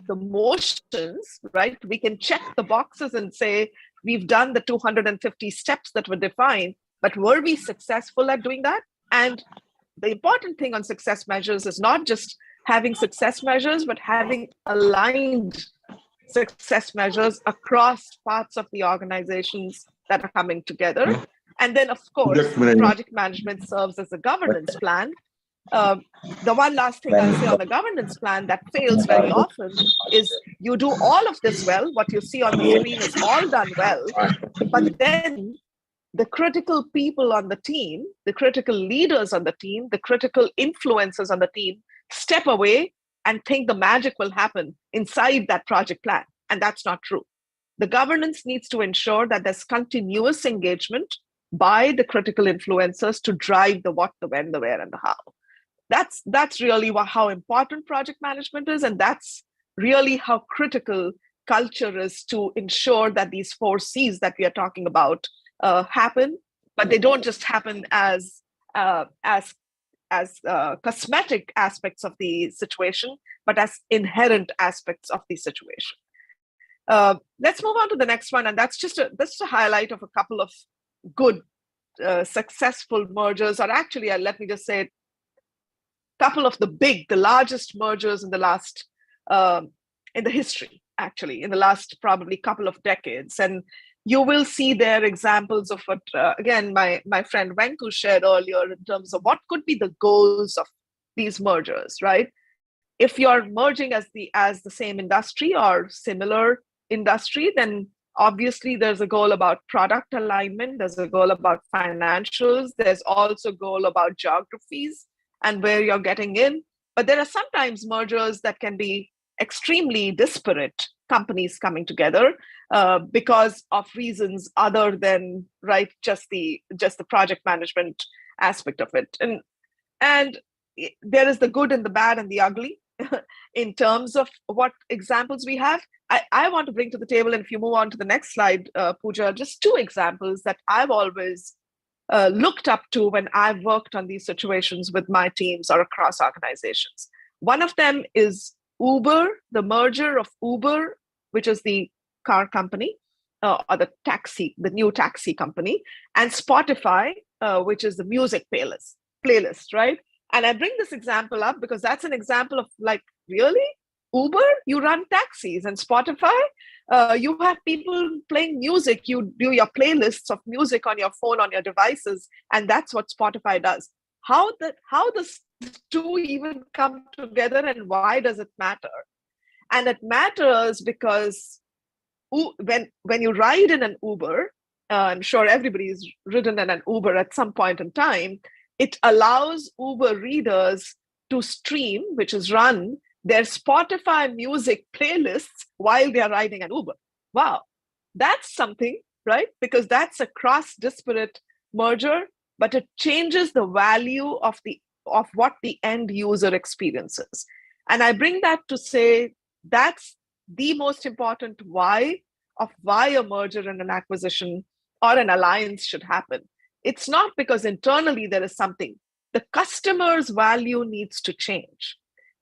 the motions, right? We can check the boxes and say, we've done the 250 steps that were defined, but were we successful at doing that? And the important thing on success measures is not just having success measures, but having aligned success measures across parts of the organizations that are coming together. And then, of course, project management serves as a governance plan. The one last thing I'll say on the governance plan that fails very often is you do all of this well. What you see on the screen is all done well, but then the critical people on the team, the critical leaders on the team, the critical influencers on the team step away and think the magic will happen inside that project plan. And that's not true. The governance needs to ensure that there's continuous engagement by the critical influencers to drive the what, the when, the where, and the how. That's really how important project management is. And that's really how critical culture is to ensure that these 4 C's that we are talking about happen, but they don't just happen as cosmetic aspects of the situation, but as inherent aspects of the situation. Let's move on to the next one, and that's just a highlight of a couple of good, successful mergers, or actually, let me just say, a couple of the largest mergers in the last, in the history, actually, in the last probably couple of decades. And you will see there examples of what, again, my friend Venku shared earlier in terms of what could be the goals of these mergers, right? If you're merging as the same industry or similar industry, then obviously there's a goal about product alignment, there's a goal about financials, there's also a goal about geographies and where you're getting in. But there are sometimes mergers that can be extremely disparate companies coming together because of reasons other than just the project management aspect of it. And there is the good and the bad and the ugly in terms of what examples we have. I want to bring to the table, and if you move on to the next slide, Pooja, just 2 examples that I've always looked up to when I've worked on these situations with my teams or across organizations. One of them is Uber, the merger of Uber, which is the car company, or the new taxi company, and Spotify, which is the music playlist, right? And I bring this example up because that's an example of really? Uber, you run taxis, and Spotify, you have people playing music. You do your playlists of music on your phone, on your devices, and that's what Spotify does. How does 2 even come together, and why does it matter? And it matters because when you ride in an Uber, I'm sure everybody's ridden in an Uber at some point in time, it allows Uber readers to stream, which is run their Spotify music playlists while they are riding an Uber. Wow, that's something, right? Because that's a cross-disparate merger, but it changes the value of what the end user experiences. And I bring that to say that's the most important why a merger and an acquisition or an alliance should happen. It's not because internally there is something. The customer's value needs to change.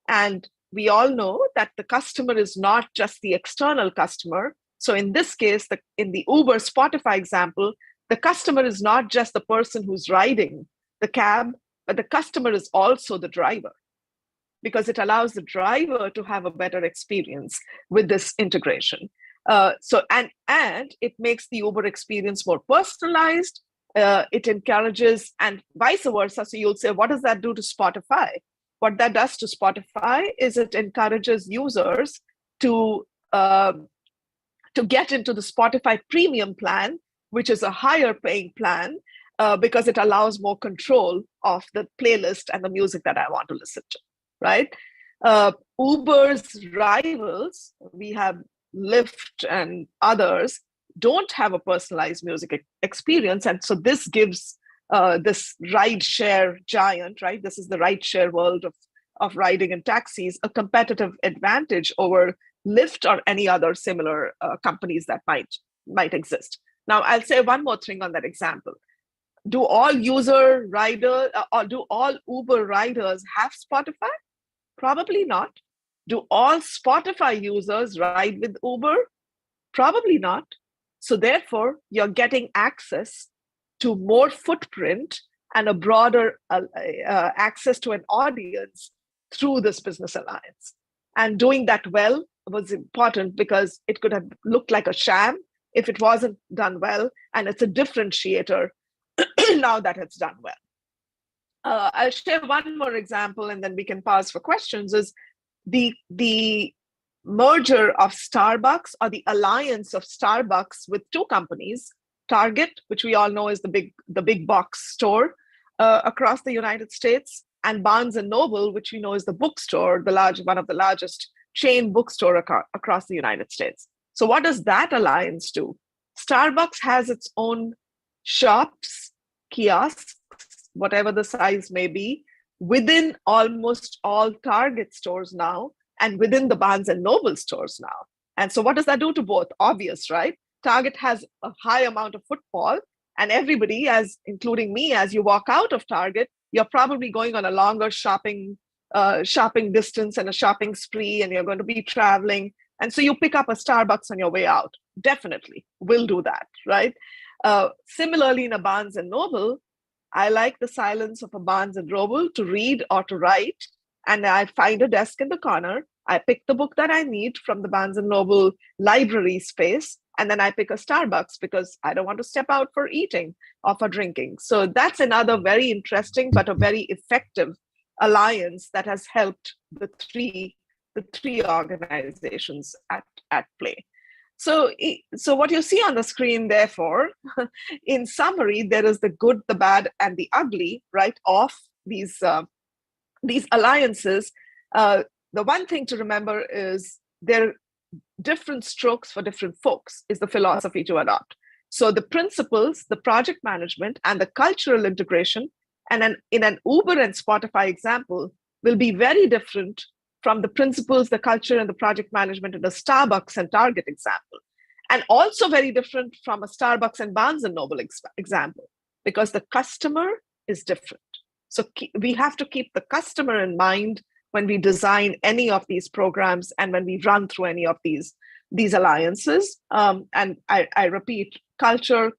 And we all know that the customer is not just the external customer. So in this case, in the Uber Spotify example, the customer is not just the person who's riding the cab, but the customer is also the driver, because it allows the driver to have a better experience with this integration. And it makes the Uber experience more personalized. It encourages, and vice versa. So you'll say, what does that do to Spotify? What that does to Spotify is it encourages users to get into the Spotify premium plan, which is a higher paying plan, because it allows more control of the playlist and the music that I want to listen to, right? Uber's rivals, we have Lyft and others don't have a personalized music experience. And so this gives this ride share giant, right? This is the ride share world of riding and taxis, a competitive advantage over Lyft or any other similar companies that might exist. Now, I'll say one more thing on that example. Do all user riders or do all Uber riders have Spotify? Probably not. Do all Spotify users ride with Uber? Probably not. So therefore, you're getting access to more footprint and a broader access to an audience through this business alliance. And doing that well was important because it could have looked like a sham if it wasn't done well, and it's a differentiator now that it's done well. I'll share one more example and then we can pause for questions, is the merger of Starbucks, or the alliance of Starbucks with two companies, Target, which we all know is the big box store across the United States, and Barnes and Noble, which we know is the bookstore, one of the largest chain bookstore across the United States. So what does that alliance do? Starbucks has its own shops, kiosks, whatever the size may be, within almost all Target stores now, and within the Barnes and Noble stores now. And so what does that do to both? Obvious, right? Target has a high amount of footfall, and everybody, including me, as you walk out of Target, you're probably going on a longer shopping distance and a shopping spree, and you're going to be traveling. And so you pick up a Starbucks on your way out. Definitely will do that, right? Similarly, in a Barnes and Noble, I like the silence of a Barnes and Noble to read or to write. And I find a desk in the corner. I pick the book that I need from the Barnes and Noble library space. And then I pick a Starbucks because I don't want to step out for eating or for drinking. So that's another very interesting, but a very effective alliance that has helped the three organizations at play. So what you see on the screen, therefore, in summary, there is the good, the bad, and the ugly, right, of these alliances. The one thing to remember is they're different strokes for different folks, is the philosophy to adopt. So the principles, the project management, and the cultural integration, and in an Uber and Spotify example, will be very different from the principles, the culture, and the project management in the Starbucks and Target example. And also very different from a Starbucks and Barnes and Noble example, because the customer is different. So we have to keep the customer in mind when we design any of these programs and when we run through any of these alliances. And I repeat, culture.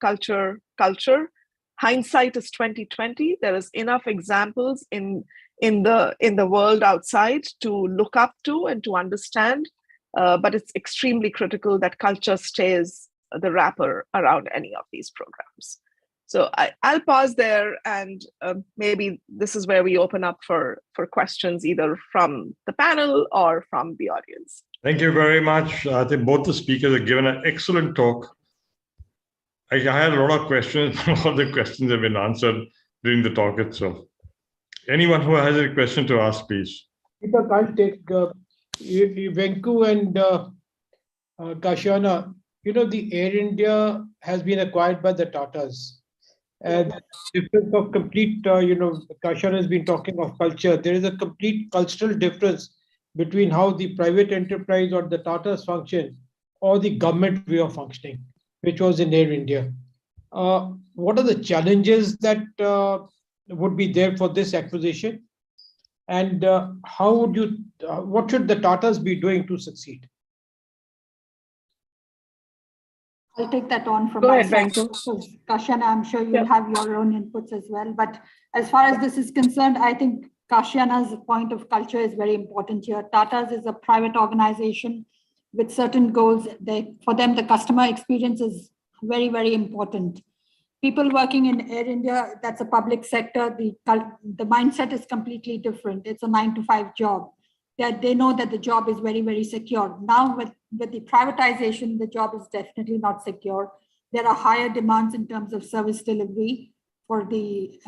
Hindsight is 2020. There is enough examples in the world outside to look up to and to understand, but it's extremely critical that culture stays the wrapper around any of these programs. So I'll pause there, and maybe this is where we open up for questions either from the panel or from the audience. Thank you very much. I think both the speakers have given an excellent talk. I had a lot of questions. All the questions have been answered during the talk itself. Anyone who has a question to ask, please. Deepak, I'll take Venku and Kashyana. The Air India has been acquired by the Tatas. And the difference of complete, Kashyana has been talking of culture. There is a complete cultural difference between how the private enterprise or the Tatas function or the government way of functioning, which was in Air India. What are the challenges that would be there for this acquisition? And what should the Tatas be doing to succeed? I'll take that on from Go my ahead, side. Venku. Kashyana, I'm sure you'll have your own inputs as well. But as far as this is concerned, I think Kashyana's point of culture is very important here. Tata's is a private organization with certain goals. For them, the customer experience is very, very important. People working in Air India, that's a public sector, the mindset is completely different. It's a 9-to-5 job. They know that the job is very, very secure. Now with the privatization, the job is definitely not secure. There are higher demands in terms of service delivery for the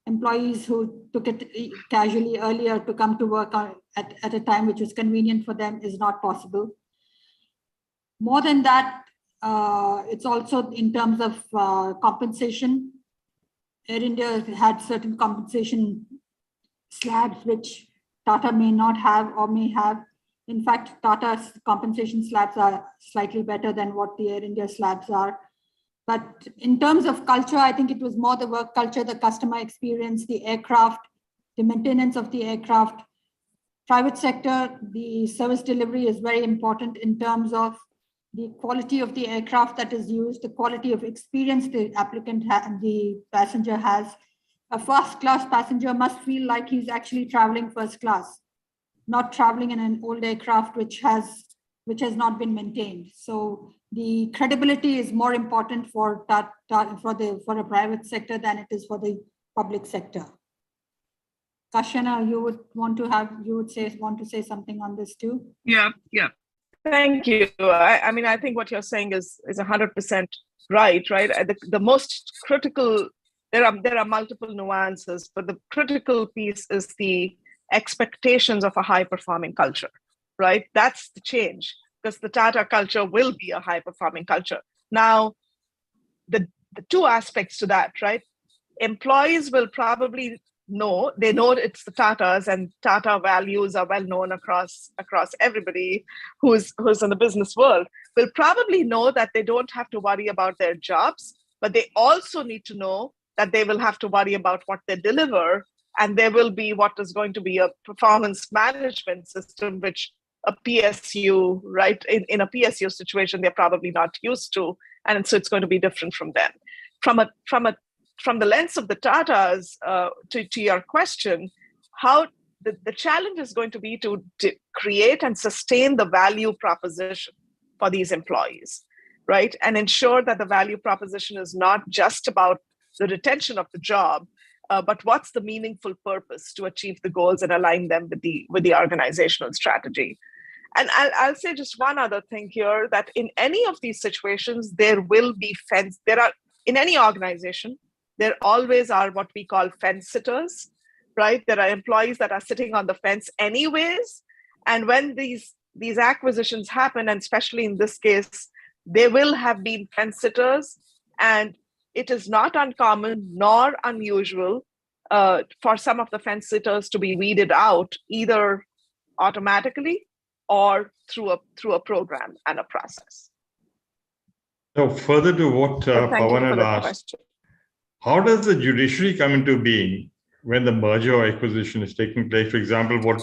employees who took it casually earlier to come to work at a time which was convenient for them is not possible. More than that, it's also in terms of compensation. Air India had certain compensation slabs which Tata may not have or may have. In fact, Tata's compensation slabs are slightly better than what the Air India slabs are. But in terms of culture, I think it was more the work culture, the customer experience, the aircraft, the maintenance of the aircraft. Private sector, the service delivery is very important in terms of the quality of the aircraft that is used, the quality of experience the applicant and the passenger has. A first class passenger must feel like he's actually traveling first class, not traveling in an old aircraft which has not been maintained. So the credibility is more important for a private sector than it is for the public sector. Kashana, you would want to say something on this too? Yeah. Thank you. I mean, I think what you're saying is 100% right? The most critical, there are multiple nuances, but the critical piece is the expectations of a high-performing culture, right? That's the change, because the Tata culture will be a high-performing culture. Now, the two aspects to that, right? Employees will probably know it's the Tatas, and Tata values are well known across everybody who's in the business world, will probably know that they don't have to worry about their jobs, but they also need to know that they will have to worry about what they deliver, and there will be what is going to be a performance management system, which a PSU, right? In a PSU situation, they're probably not used to, and so it's going to be different from them. From the lens of the Tatas, to your question, how the challenge is going to be to create and sustain the value proposition for these employees, right? And ensure that the value proposition is not just about the retention of the job, but what's the meaningful purpose to achieve the goals and align them with the organizational strategy. And I'll say just one other thing here, that in any of these situations, there will be in any organization, there always are what we call fence sitters, right? There are employees that are sitting on the fence anyways. And when these acquisitions happen, and especially in this case, there will have been fence sitters, and it is not uncommon nor unusual for some of the fence sitters to be weeded out, either automatically or through a program and a process. So further to what Pawan had asked, question. How does the judiciary come into being when the merger or acquisition is taking place? For example, what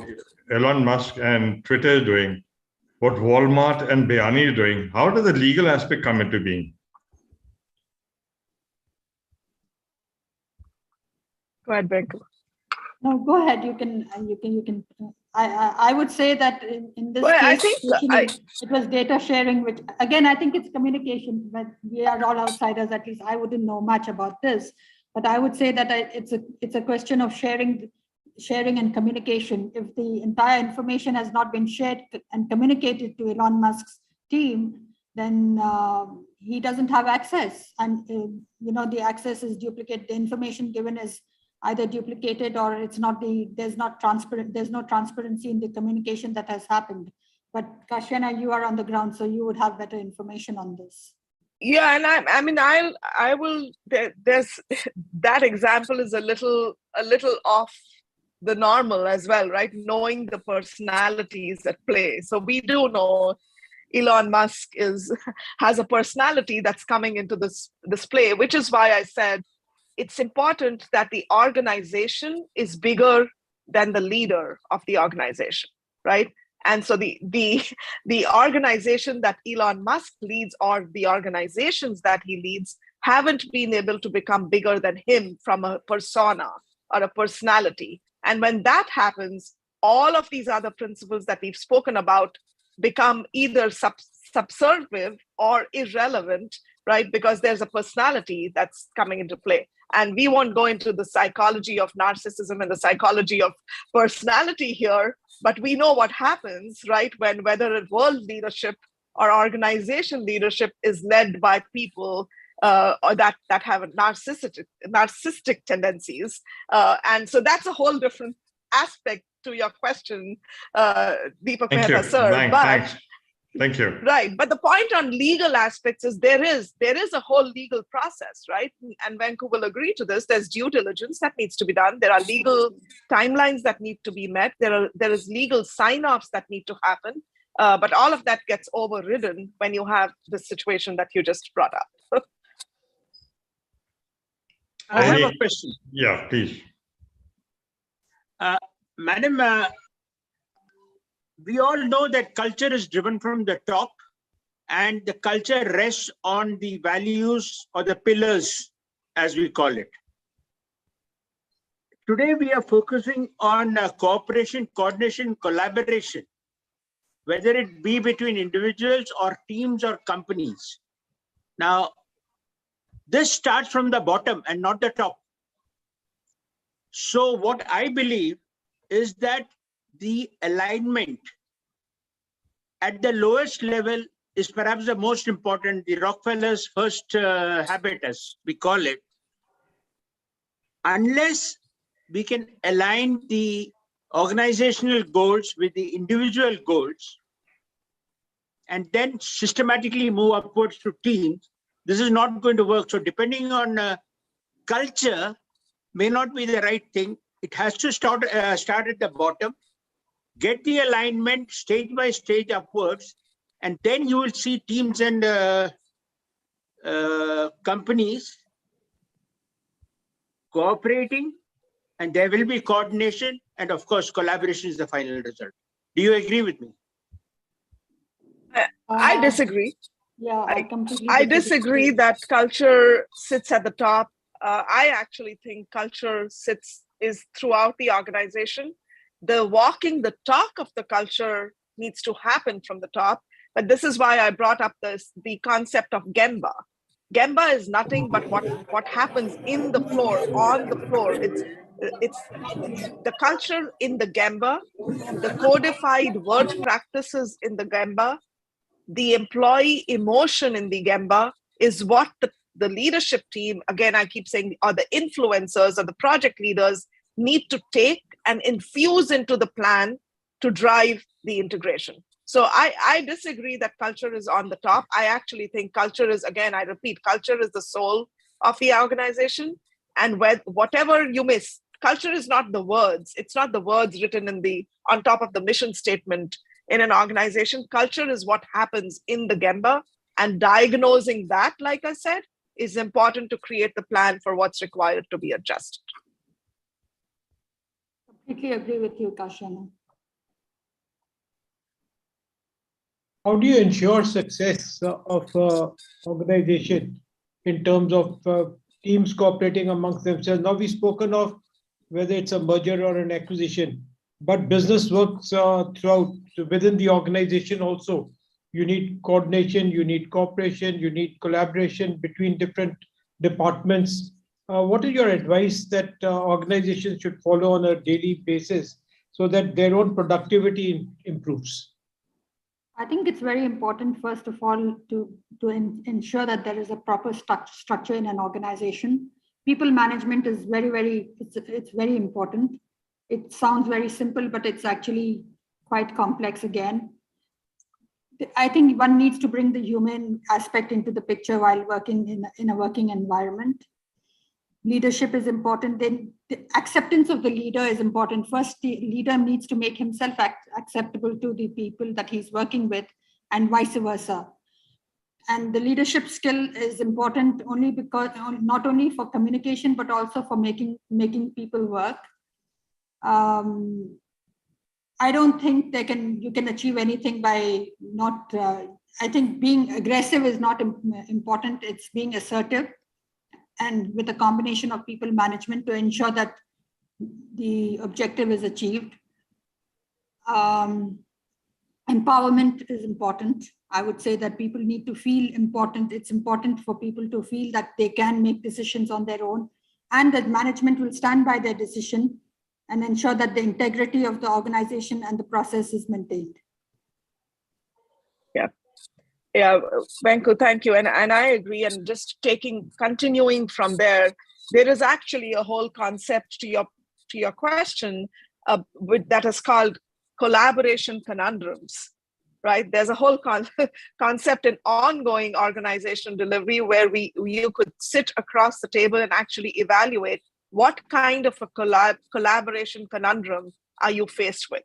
Elon Musk and Twitter is doing, what Walmart and Bayani are doing, how does the legal aspect come into being? Go ahead, Venku. No, go ahead. You can. I would say that in this case, I think it was data sharing, which again, I think it's communication, but we are all outsiders. At least I wouldn't know much about this, but I would say that it's a question of sharing and communication. If the entire information has not been shared and communicated to Elon Musk's team, then he doesn't have access, and the access is duplicate. The information given is either duplicated or there's no transparency in the communication that has happened. But Kashana, you are on the ground, so you would have better information on this. Yeah, and I will. There's that example is a little off the normal as well, right? Knowing the personalities at play. So we do know Elon Musk has a personality that's coming into this play, which is why I said it's important that the organization is bigger than the leader of the organization, right? And so the organization that Elon Musk leads, or the organizations that he leads, haven't been able to become bigger than him from a persona or a personality. And when that happens, all of these other principles that we've spoken about become either subservient or irrelevant, right? Because there's a personality that's coming into play. And we won't go into the psychology of narcissism and the psychology of personality here, but we know what happens, right? When whether world leadership or organization leadership is led by people or that have narcissistic tendencies. And so that's a whole different aspect to your question, Deepak Mehta, sir. Thanks. Thank you. Right, but the point on legal aspects is there is a whole legal process, right? And Venku will agree to this. There's due diligence that needs to be done. There are legal timelines that need to be met. There is legal sign-offs that need to happen. But all of that gets overridden when you have the situation that you just brought up. I have a question. Yeah, please. Madam, we all know that culture is driven from the top, and the culture rests on the values or the pillars, as we call it. Today, we are focusing on cooperation, coordination, collaboration, whether it be between individuals or teams or companies. Now, this starts from the bottom and not the top. So what I believe is that the alignment at the lowest level is perhaps the most important, the Rockefeller's first habit, as we call it. Unless we can align the organizational goals with the individual goals and then systematically move upwards to teams, this is not going to work. So depending on culture may not be the right thing. It has to start at the bottom, get the alignment stage by stage upwards, and then you will see teams and companies cooperating, and there will be coordination, and of course, collaboration is the final result. Do you agree with me? I disagree. Yeah, I completely I disagree that culture sits at the top. I actually think culture is throughout the organization. The walking the talk of the culture needs to happen from the top. But this is why I brought up the concept of Gemba. Gemba is nothing but what happens in the floor, on the floor. It's the culture in the Gemba, the codified word practices in the Gemba, the employee emotion in the Gemba is what the leadership team, again, I keep saying, or the influencers or the project leaders need to take and infuse into the plan to drive the integration. So I disagree that culture is on the top. I actually think culture is, again, I repeat, culture is the soul of the organization. And whatever you miss, culture is not the words. It's not the words written on top of the mission statement in an organization. Culture is what happens in the Gemba, and diagnosing that, like I said, is important to create the plan for what's required to be adjusted. Completely agree with you, Kashana. How do you ensure success of organization in terms of teams cooperating amongst themselves? Now we've spoken of whether it's a merger or an acquisition, but business works throughout within the organization also. You need coordination, you need cooperation, you need collaboration between different departments. What is your advice that organizations should follow on a daily basis so that their own productivity improves? I think it's very important, first of all, to ensure that there is a proper structure in an organization. People management is it's very important. It sounds very simple, but it's actually quite complex again. I think one needs to bring the human aspect into the picture while working in a working environment. Leadership is important. Then the acceptance of the leader is important. First, the leader needs to make himself acceptable to the people that he's working with, and vice versa. And the leadership skill is important only because not only for communication, but also for making people work. I don't think you can achieve anything by not, I think being aggressive is not important. It's being assertive, and with a combination of people management to ensure that the objective is achieved. Empowerment is important. I would say that people need to feel important. It's important for people to feel that they can make decisions on their own, and that management will stand by their decision and ensure that the integrity of the organization and the process is maintained. Yeah, Venku, thank you. And I agree. And just continuing from there is actually a whole concept to your question that is called collaboration conundrums, right? There's a whole concept in ongoing organization delivery where you could sit across the table and actually evaluate what kind of a collaboration conundrum are you faced with.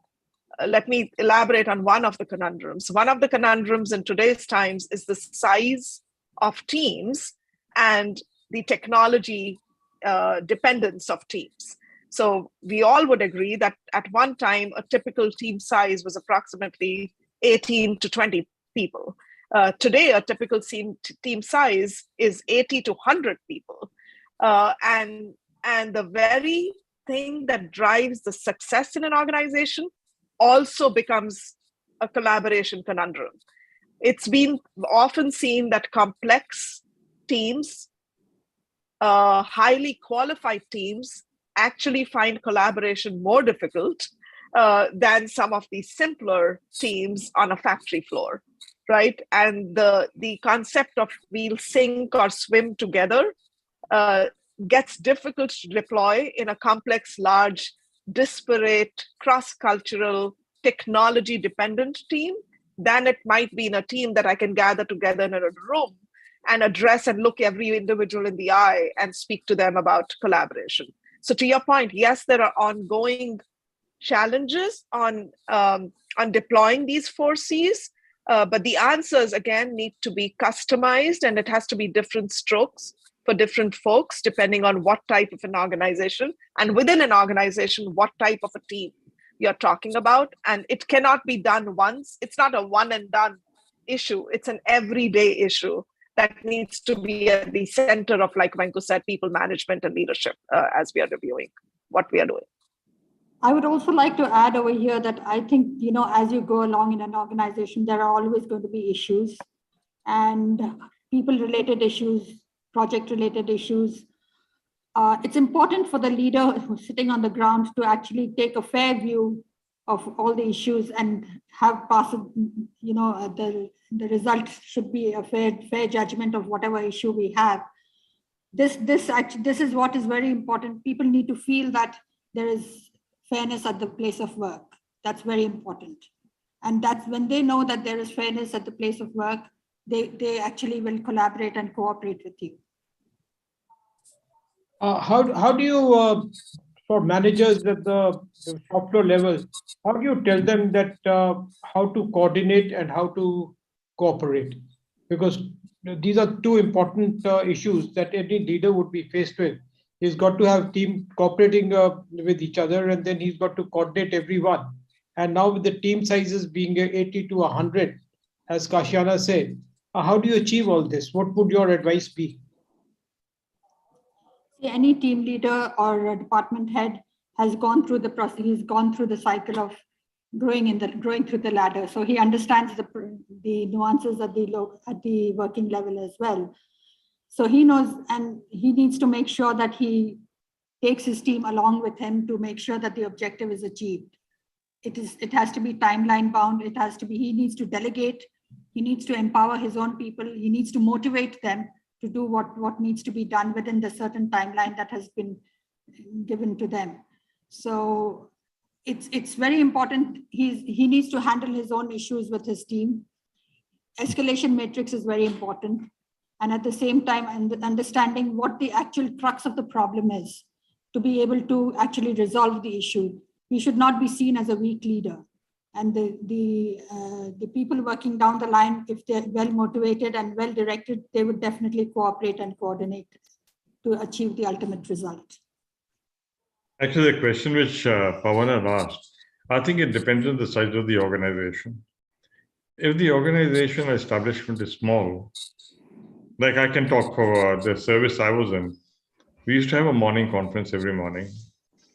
Let me elaborate on one of the conundrums. One of the conundrums in today's times is the size of teams and the technology dependence of teams. So we all would agree that at one time, a typical team size was approximately 18 to 20 people. Today, a typical team size is 80 to 100 people. And the very thing that drives the success in an organization also becomes a collaboration conundrum. It's been often seen that complex teams, highly qualified teams, actually find collaboration more difficult than some of the simpler teams on a factory floor, right? And the concept of we'll sink or swim together gets difficult to deploy in a complex, large, disparate, cross-cultural, technology-dependent team than it might be in a team that I can gather together in a room and address and look every individual in the eye and speak to them about collaboration. So to your point, yes, there are ongoing challenges on deploying these 4 Cs, but the answers, again, need to be customized, and it has to be different strokes for different folks, depending on what type of an organization, and within an organization, what type of a team you're talking about. And it cannot be done once. It's not a one and done issue. It's an everyday issue that needs to be at the center of, like Venku said, people management and leadership as we are reviewing what we are doing. I would also like to add over here that I think, as you go along in an organization, there are always going to be issues, and people-related issues, project-related issues. It's important for the leader who's sitting on the ground to actually take a fair view of all the issues and have passed, the result should be a fair judgment of whatever issue we have. This is what is very important. People need to feel that there is fairness at the place of work. That's very important. And that's when they know that there is fairness at the place of work, they actually will collaborate and cooperate with you. How do you, for managers at the shop floor level, how do you tell them that how to coordinate and how to cooperate? Because these are 2 important issues that any leader would be faced with. He's got to have team cooperating with each other, and then he's got to coordinate everyone. And now with the team sizes being 80 to 100, as Kashyana said, how do you achieve all this? What would your advice be? Any team leader or a department head has gone through the process. He's gone through the cycle of growing through the ladder. So he understands the nuances at the working level as well. So he knows, and he needs to make sure that he takes his team along with him to make sure that the objective is achieved. It has to be timeline bound. He needs to delegate. He needs to empower his own people. He needs to motivate them to do what needs to be done within the certain timeline that has been given to them. So it's very important. He needs to handle his own issues with his team. Escalation matrix is very important. And at the same time, understanding what the actual crux of the problem is to be able to actually resolve the issue. He should not be seen as a weak leader. And the people working down the line, if they're well motivated and well directed, they would definitely cooperate and coordinate to achieve the ultimate result. Actually, the question which Pawan had asked, I think it depends on the size of the organization. If the organization establishment is small, like I can talk for the service I was in, we used to have a morning conference every morning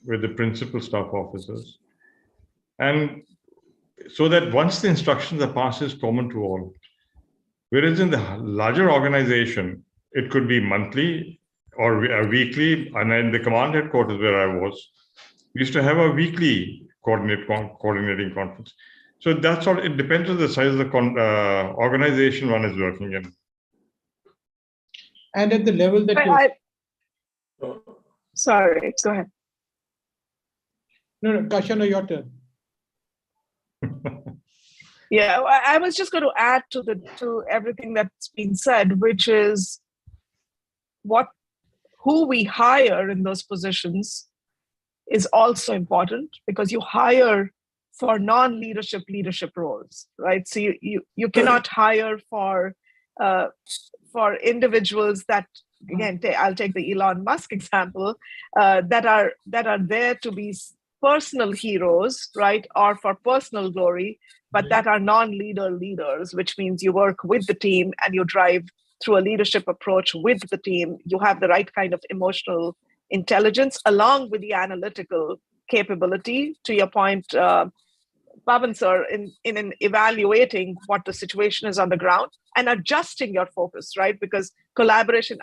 with the principal staff officers. And so that once the instructions are passed, is common to all. Whereas in the larger organization, it could be monthly or weekly. And in the command headquarters where I was, we used to have a weekly coordinating conference. So that's all. It depends on the size of the organization one is working in. And at the level that Sorry, go ahead. No, Kashyana, your turn. Yeah, I was just going to add to everything that's been said, which is who we hire in those positions is also important, because you hire for leadership roles, right? So you cannot hire for individuals that, again, I'll take the Elon Musk example, that are there to be personal heroes, right, or for personal glory, but that are non-leader leaders, which means you work with the team and you drive through a leadership approach with the team. You have the right kind of emotional intelligence along with the analytical capability. To your point, Pavan sir, in evaluating what the situation is on the ground and adjusting your focus, right? Because collaboration,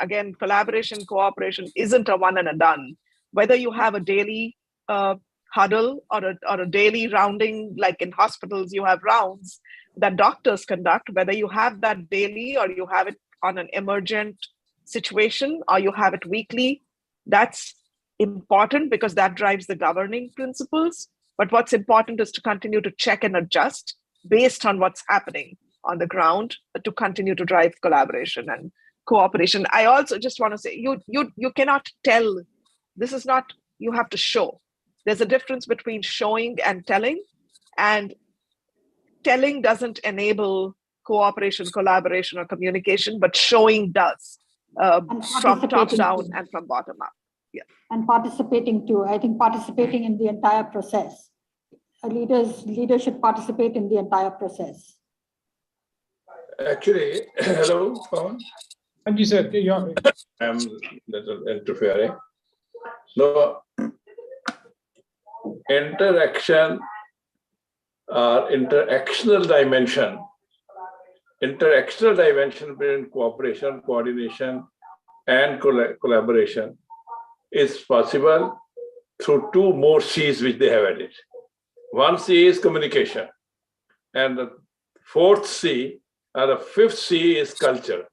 cooperation isn't a one and a done. Whether you have a daily huddle or a daily rounding, like in hospitals, you have rounds that doctors conduct, whether you have that daily or you have it on an emergent situation or you have it weekly, that's important because that drives the governing principles. But what's important is to continue to check and adjust based on what's happening on the ground to continue to drive collaboration and cooperation. I also just want to say, you cannot tell. This is not, you have to show. There's a difference between showing and telling doesn't enable cooperation, collaboration, or communication, but showing does, from top down and from bottom up. Yeah. And participating too. I think participating in the entire process. Leaders should participate in the entire process. Actually, hello, Pawan. Anji sir, yeah. I'm little interfering. No, interaction or interactional dimension between cooperation, coordination, and collaboration is possible through two more C's which they have added. One C is communication, and the fourth C or the fifth C is culture.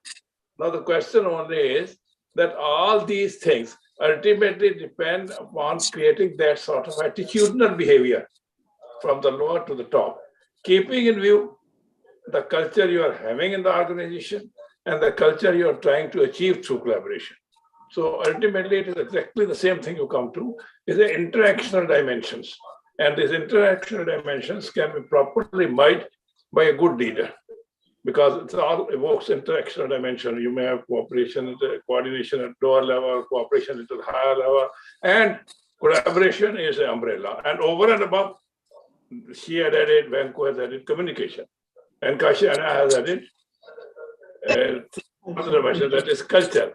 Now the question only is that all these things ultimately depend upon creating that sort of attitudinal behavior from the lower to the top, keeping in view the culture you are having in the organization and the culture you are trying to achieve through collaboration. So ultimately, it is exactly the same thing you come to, is the interactional dimensions. And these interactional dimensions can be properly merged by a good leader, because it all evokes interactional dimension. You may have cooperation, coordination at lower level, cooperation at the higher level, and collaboration is an umbrella. And over and above, she had added, Venko has added communication, and Kashana has added that is culture.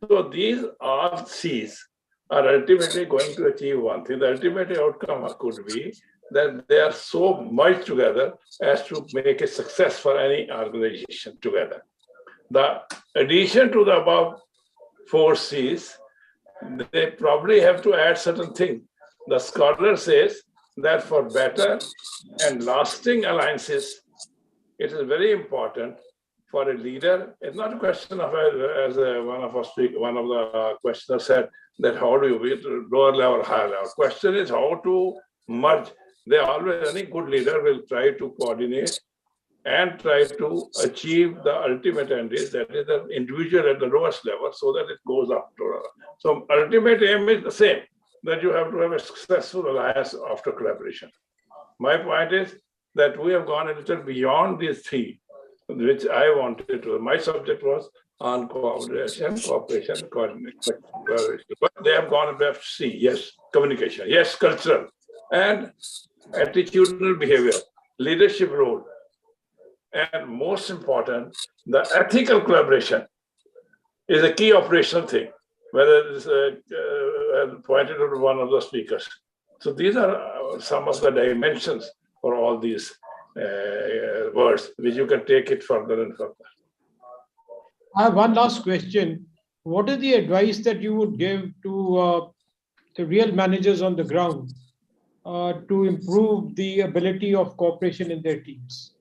So these all C's are ultimately going to achieve one thing. The ultimate outcome could be that they are so merged together as to make a success for any organization together. The addition to the above four C's, they probably have to add certain things. The scholar says that for better and lasting alliances, it is very important for a leader. It's not a question of, as one of the questioners said, that how do you be lower level, higher level. Question is how to merge. Any good leader will try to coordinate and try to achieve the ultimate end, is that is the individual at the lowest level, so that it goes up to. So ultimate aim is the same, that you have to have a successful alliance after collaboration. My point is that we have gone a little beyond these three, which I wanted to. My subject was on cooperation, coordination. But they have gone above C. Yes, communication. Yes, cultural. And attitudinal behavior, leadership role. And most important, the ethical collaboration is a key operational thing, whether it is pointed out to one of the speakers. So these are some of the dimensions for all these words, which you can take it further and further. I have one last question. What is the advice that you would give to the real managers on the ground to improve the ability of cooperation in their teams?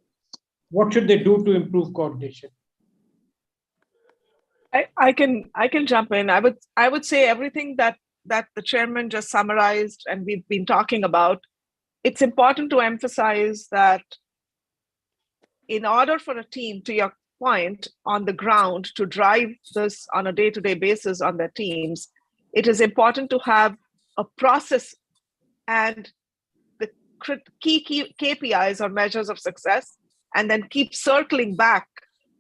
What should they do to improve coordination? I can jump in. I would say everything that the chairman just summarized and we've been talking about. It's important to emphasize that in order for a team, to your point, on the ground to drive this on a day-to-day basis on their teams, it is important to have a process and the key KPIs or measures of success, and then keep circling back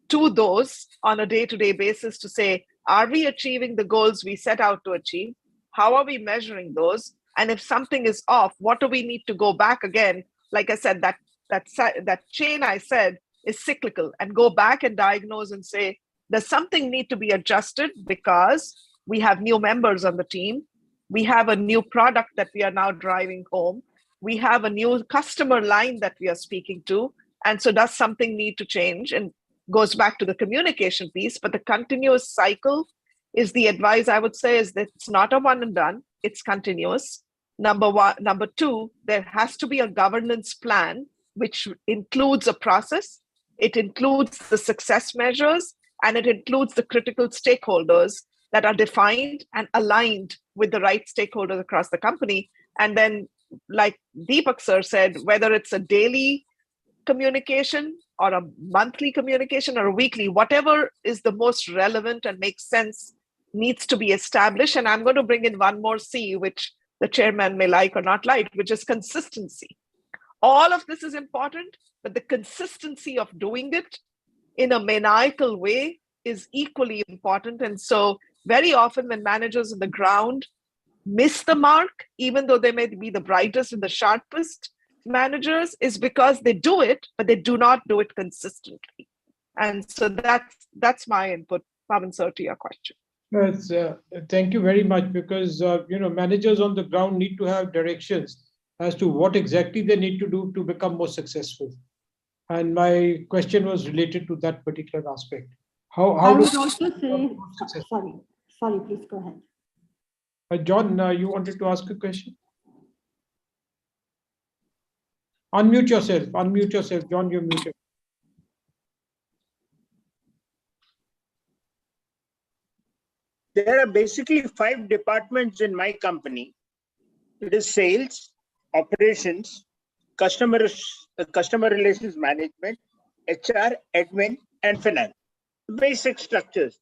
to those on a day-to-day basis to say, are we achieving the goals we set out to achieve? How are we measuring those? And if something is off, what do we need to go back again? Like I said, that chain I said is cyclical, and go back and diagnose and say, does something need to be adjusted because we have new members on the team? We have a new product that we are now driving home. We have a new customer line that we are speaking to. And so does something need to change? And goes back to the communication piece, but the continuous cycle is the advice I would say, is that it's not a one and done, it's continuous. Number one. Number two, there has to be a governance plan, which includes a process. It includes the success measures, and it includes the critical stakeholders that are defined and aligned with the right stakeholders across the company. And then, like Deepak sir said, whether it's a daily communication or a monthly communication or a weekly, whatever is the most relevant and makes sense needs to be established. And I'm going to bring in one more C, which the chairman may like or not like, which is consistency. All of this is important, but the consistency of doing it in a maniacal way is equally important. And so very often when managers on the ground miss the mark, even though they may be the brightest and the sharpest managers, is because they do it, but they do not do it consistently. And so that's my input, Pavan sir, to your question. Yes, thank you very much, because managers on the ground need to have directions as to what exactly they need to do to become more successful. And my question was related to that particular aspect. How I do would also say, sorry, please go ahead. John, you wanted to ask a question? Unmute yourself, John, you're muted. There are basically 5 departments in my company. It is sales, operations, customer relations management, HR, admin, and finance. Basic structures.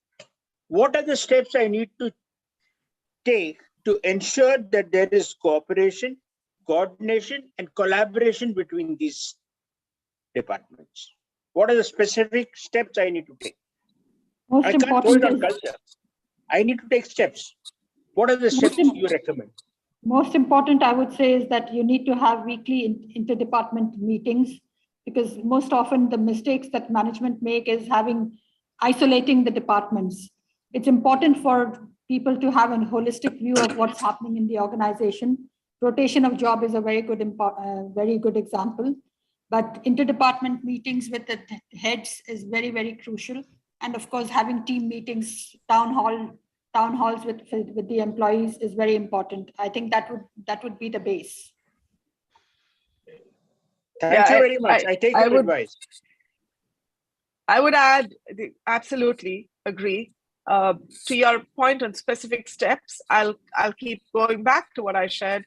What are the steps I need to take to ensure that there is cooperation, coordination, and collaboration between these departments? What are the specific steps I need to take? Most I can't hold important on is, culture. I need to take steps. What are the steps you recommend? Most important, I would say, is that you need to have weekly interdepartment meetings, because most often the mistakes that management make is isolating the departments. It's important for people to have a holistic view of what's happening in the organization. Rotation of job is a very good example, but interdepartment meetings with the heads is very, very crucial. And of course, having team meetings, town halls with the employees is very important. I think that would be the base. Thank you very much. I take your advice. I would add, absolutely agree. To your point on specific steps, I'll keep going back to what I shared.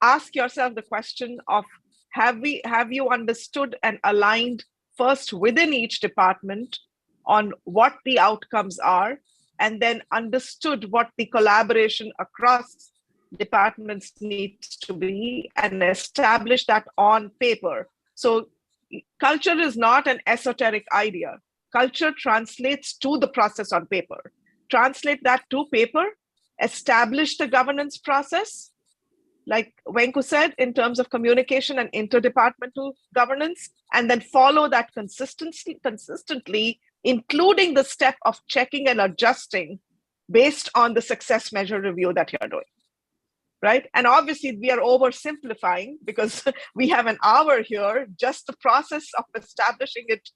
Ask yourself the question of, have you understood and aligned first within each department on what the outcomes are, and then understood what the collaboration across departments needs to be, and establish that on paper. So culture is not an esoteric idea. Culture translates to the process on paper. Translate that to paper, establish the governance process, like Venku said, in terms of communication and interdepartmental governance, and then follow that consistently, including the step of checking and adjusting based on the success measure review that you're doing, right? And obviously we are oversimplifying because we have an hour here. Just the process of establishing it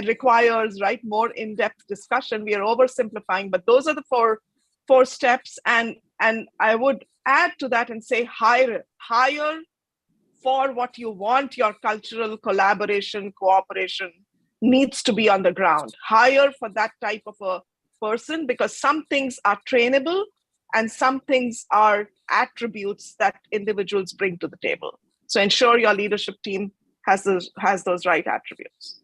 requires, right, more in-depth discussion. We are oversimplifying, but those are the four steps. And I would add to that and say hire for what you want. Your cultural collaboration, cooperation needs to be on the ground. Hire for that type of a person, because some things are trainable and some things are attributes that individuals bring to the table. So ensure your leadership team has those right attributes.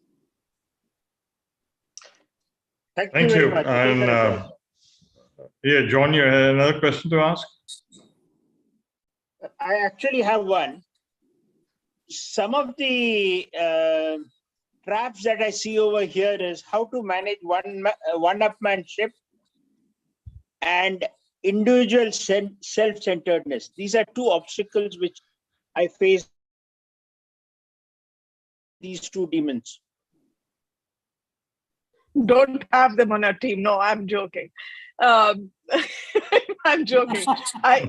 Thank very you. much. And yeah, John, you had another question to ask? I actually have one. Some of the traps that I see over here is how to manage one-upmanship and individual self-centeredness. These are two obstacles which I face, these two demons. Don't have them on our team. No, I'm joking. I'm joking. I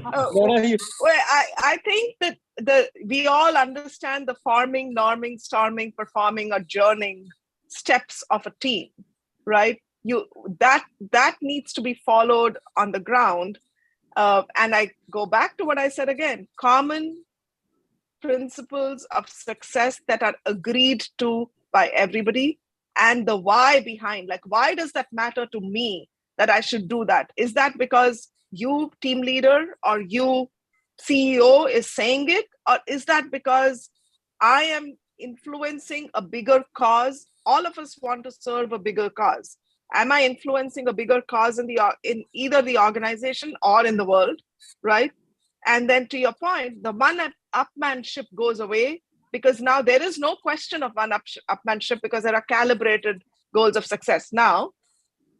think that we all understand the farming, norming, storming, performing, or journing steps of a team, right? That needs to be followed on the ground. And I go back to what I said again: common principles of success that are agreed to by everybody, and the why behind, like, why does that matter to me that I should do that? Is that because you, team leader, or you, CEO, is saying it? Or is that because I am influencing a bigger cause? All of us want to serve a bigger cause. Am I influencing a bigger cause in either the organization or in the world, right? And then to your point, the one-upmanship goes away, because now there is no question of one-upmanship, because there are calibrated goals of success. Now,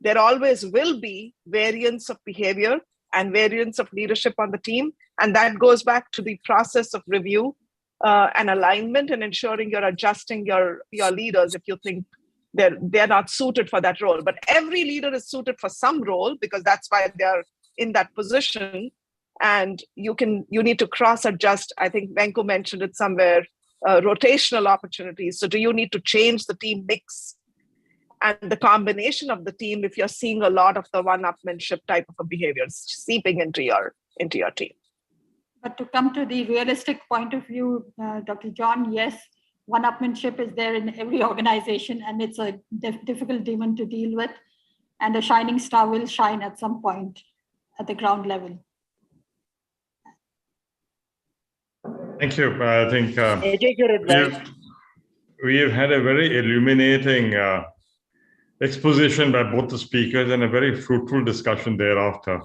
there always will be variance of behavior and variance of leadership on the team. And that goes back to the process of review and alignment, and ensuring you're adjusting your leaders if you think they're not suited for that role. But every leader is suited for some role, because that's why they're in that position. And you need to cross adjust. I think Venku mentioned it somewhere, rotational opportunities. So do you need to change the team mix and the combination of the team if you're seeing a lot of the one-upmanship type of behaviors seeping into your team? But to come to the realistic point of view, Dr. John, yes, one-upmanship is there in every organization, and it's a difficult demon to deal with. And a shining star will shine at some point at the ground level. Thank you. I think we have had a very illuminating exposition by both the speakers and a very fruitful discussion thereafter.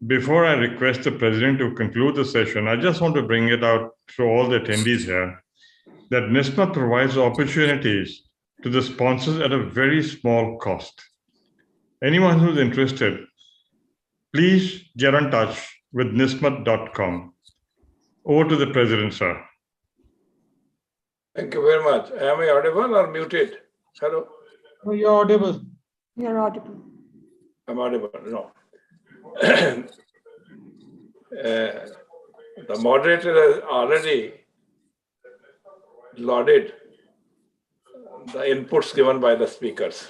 Before I request the president to conclude the session, I just want to bring it out to all the attendees here that NISMA provides opportunities to the sponsors at a very small cost. Anyone who's interested, please get in touch with nismat.com. Over to the president, sir. Thank you very much. Am I audible or muted? Hello? No, you're audible. You're audible. I'm audible, no. The moderator has already lauded the inputs given by the speakers.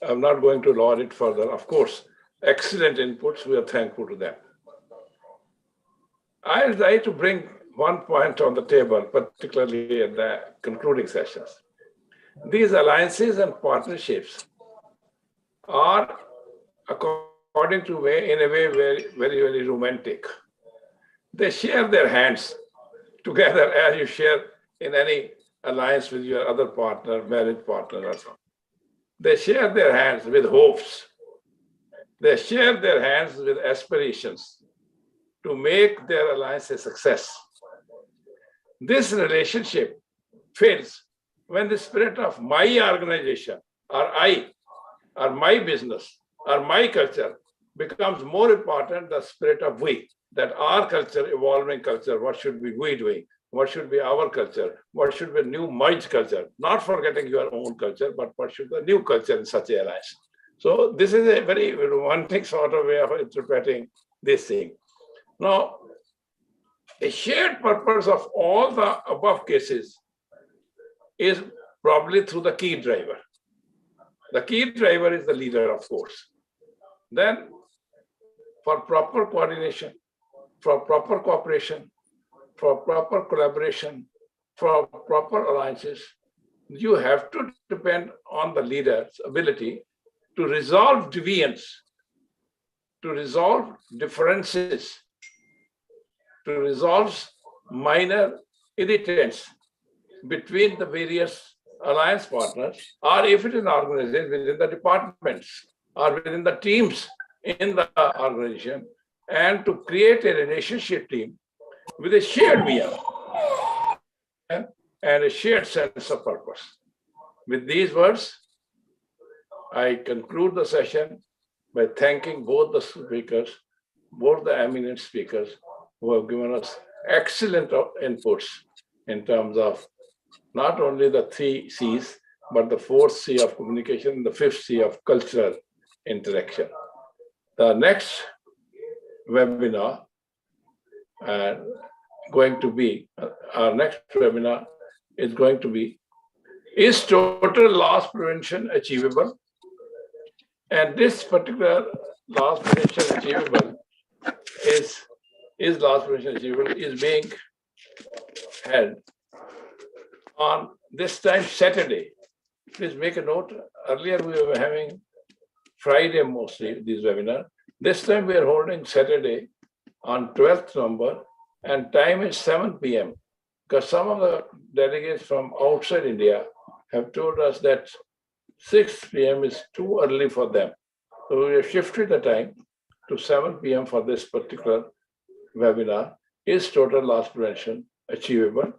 I'm not going to laud it further. Of course, excellent inputs. We are thankful to them. I'll try to bring one point on the table, particularly in the concluding sessions. These alliances and partnerships are, according to me, in a way, very, very, very romantic. They share their hands together as you share in any alliance with your other partner, marriage partner or something. They share their hands with hopes. They share their hands with aspirations to make their alliance a success. This relationship fails when the spirit of my organization or I or my business or my culture becomes more important than the spirit of we, that our culture, evolving culture, what should be we doing? What should be our culture? What should be new merged culture? Not forgetting your own culture, but what should be the new culture in such an alliance? So this is a very romantic sort of way of interpreting this thing. Now, a shared purpose of all the above cases is probably through the key driver. The key driver is the leader, of course. Then, for proper coordination, for proper cooperation, for proper collaboration, for proper alliances, you have to depend on the leader's ability to resolve deviance, to resolve differences, to resolve minor irritants between the various alliance partners, or if it is an organization within the departments or within the teams in the organization, and to create a relationship team with a shared vision and a shared sense of purpose. With these words, I conclude the session by thanking both the speakers, both the eminent speakers who have given us excellent inputs in terms of not only the 3 C's, but the 4th C of communication and the 5th C of cultural interaction. The next webinar our next webinar is going to be, is total loss prevention achievable? And this particular loss prevention achievable is being held on this time Saturday. Please make a note. Earlier we were having Friday mostly these webinars. This time we are holding Saturday on 12th November, and time is 7 p.m. because some of the delegates from outside India have told us that 6 p.m. is too early for them. So we have shifted the time to 7 p.m. for this particular webinar. Is total loss prevention achievable?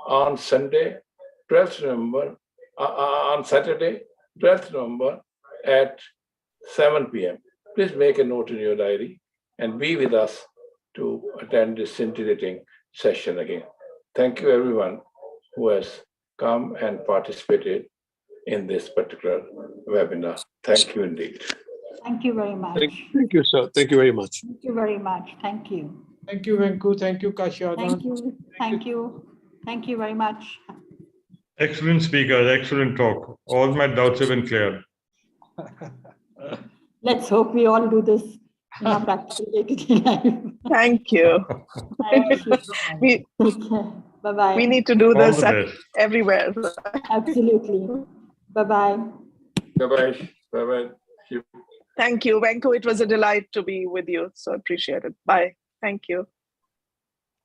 On Sunday, 12th November, on Saturday, 12th November at 7 p.m. Please make a note in your diary and be with us to attend this scintillating session again. Thank you everyone who has come and participated in this particular webinar. Thank you indeed. Thank you very much. Thank you, sir. Thank you very much. Thank you very much. Thank you. Thank you, Venku. Thank you, Kashyana. Thank you. Thank you. Thank you very much. Excellent speaker, excellent talk. All my doubts have been cleared. Let's hope we all do this in our practical day-to-day life. Thank you. Thank you. We, Bye-bye. we need to do All this the best. everywhere. Absolutely. Bye-bye. Bye-bye. Bye-bye. Thank you, Venku. It was a delight to be with you. So appreciate it. Bye. Thank you.